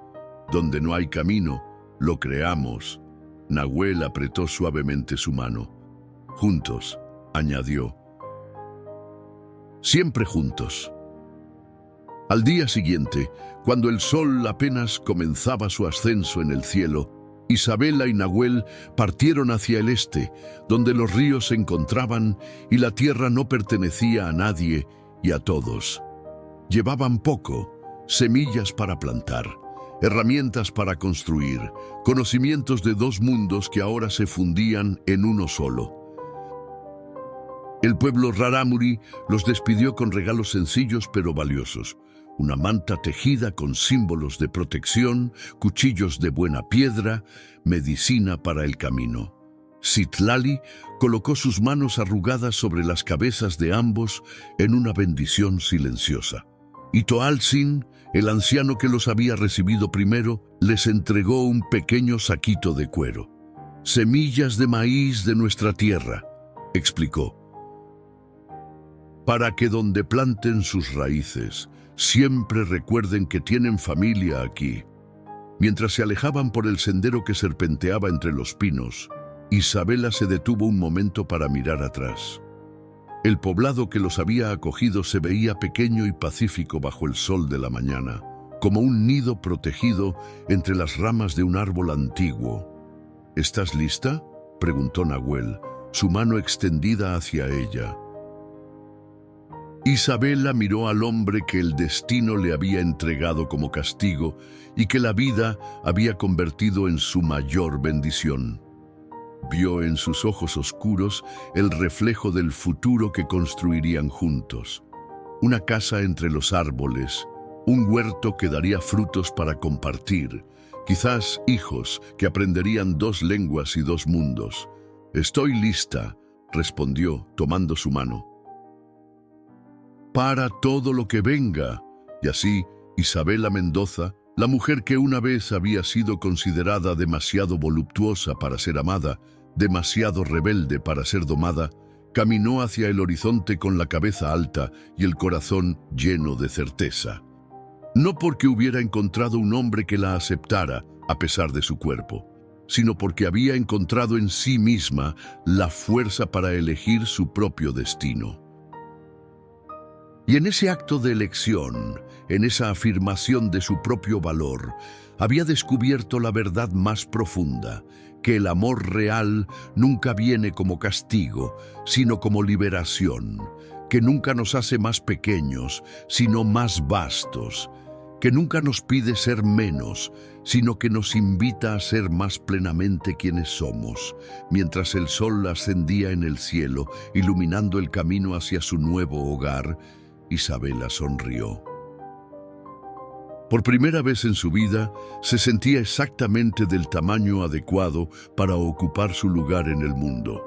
«Donde no hay camino, lo creamos». Nahuel apretó suavemente su mano. «Juntos», añadió. «Siempre juntos». Al día siguiente, cuando el sol apenas comenzaba su ascenso en el cielo, Isabela y Nahuel partieron hacia el este, donde los ríos se encontraban y la tierra no pertenecía a nadie y a todos. Llevaban poco: semillas para plantar, herramientas para construir, conocimientos de dos mundos que ahora se fundían en uno solo. El pueblo rarámuri los despidió con regalos sencillos pero valiosos: una manta tejida con símbolos de protección, cuchillos de buena piedra, medicina para el camino. Citlali colocó sus manos arrugadas sobre las cabezas de ambos en una bendición silenciosa. Y Toaltzin, el anciano que los había recibido primero, les entregó un pequeño saquito de cuero. «Semillas de maíz de nuestra tierra», explicó, «para que donde planten sus raíces, siempre recuerden que tienen familia aquí». Mientras se alejaban por el sendero que serpenteaba entre los pinos, Isabela se detuvo un momento para mirar atrás. El poblado que los había acogido se veía pequeño y pacífico bajo el sol de la mañana, como un nido protegido entre las ramas de un árbol antiguo. «¿Estás lista?», preguntó Nahuel, su mano extendida hacia ella. Isabela miró al hombre que el destino le había entregado como castigo y que la vida había convertido en su mayor bendición. Vio en sus ojos oscuros el reflejo del futuro que construirían juntos. Una casa entre los árboles, un huerto que daría frutos para compartir, quizás hijos que aprenderían dos lenguas y dos mundos. «Estoy lista», respondió, tomando su mano, «para todo lo que venga». Y así, Isabela Mendoza, la mujer que una vez había sido considerada demasiado voluptuosa para ser amada, demasiado rebelde para ser domada, caminó hacia el horizonte con la cabeza alta y el corazón lleno de certeza. No porque hubiera encontrado un hombre que la aceptara a pesar de su cuerpo, sino porque había encontrado en sí misma la fuerza para elegir su propio destino. Y en ese acto de elección, en esa afirmación de su propio valor, había descubierto la verdad más profunda, que el amor real nunca viene como castigo, sino como liberación, que nunca nos hace más pequeños, sino más vastos, que nunca nos pide ser menos, sino que nos invita a ser más plenamente quienes somos. Mientras el sol ascendía en el cielo, iluminando el camino hacia su nuevo hogar, Isabela sonrió. Por primera vez en su vida, se sentía exactamente del tamaño adecuado para ocupar su lugar en el mundo.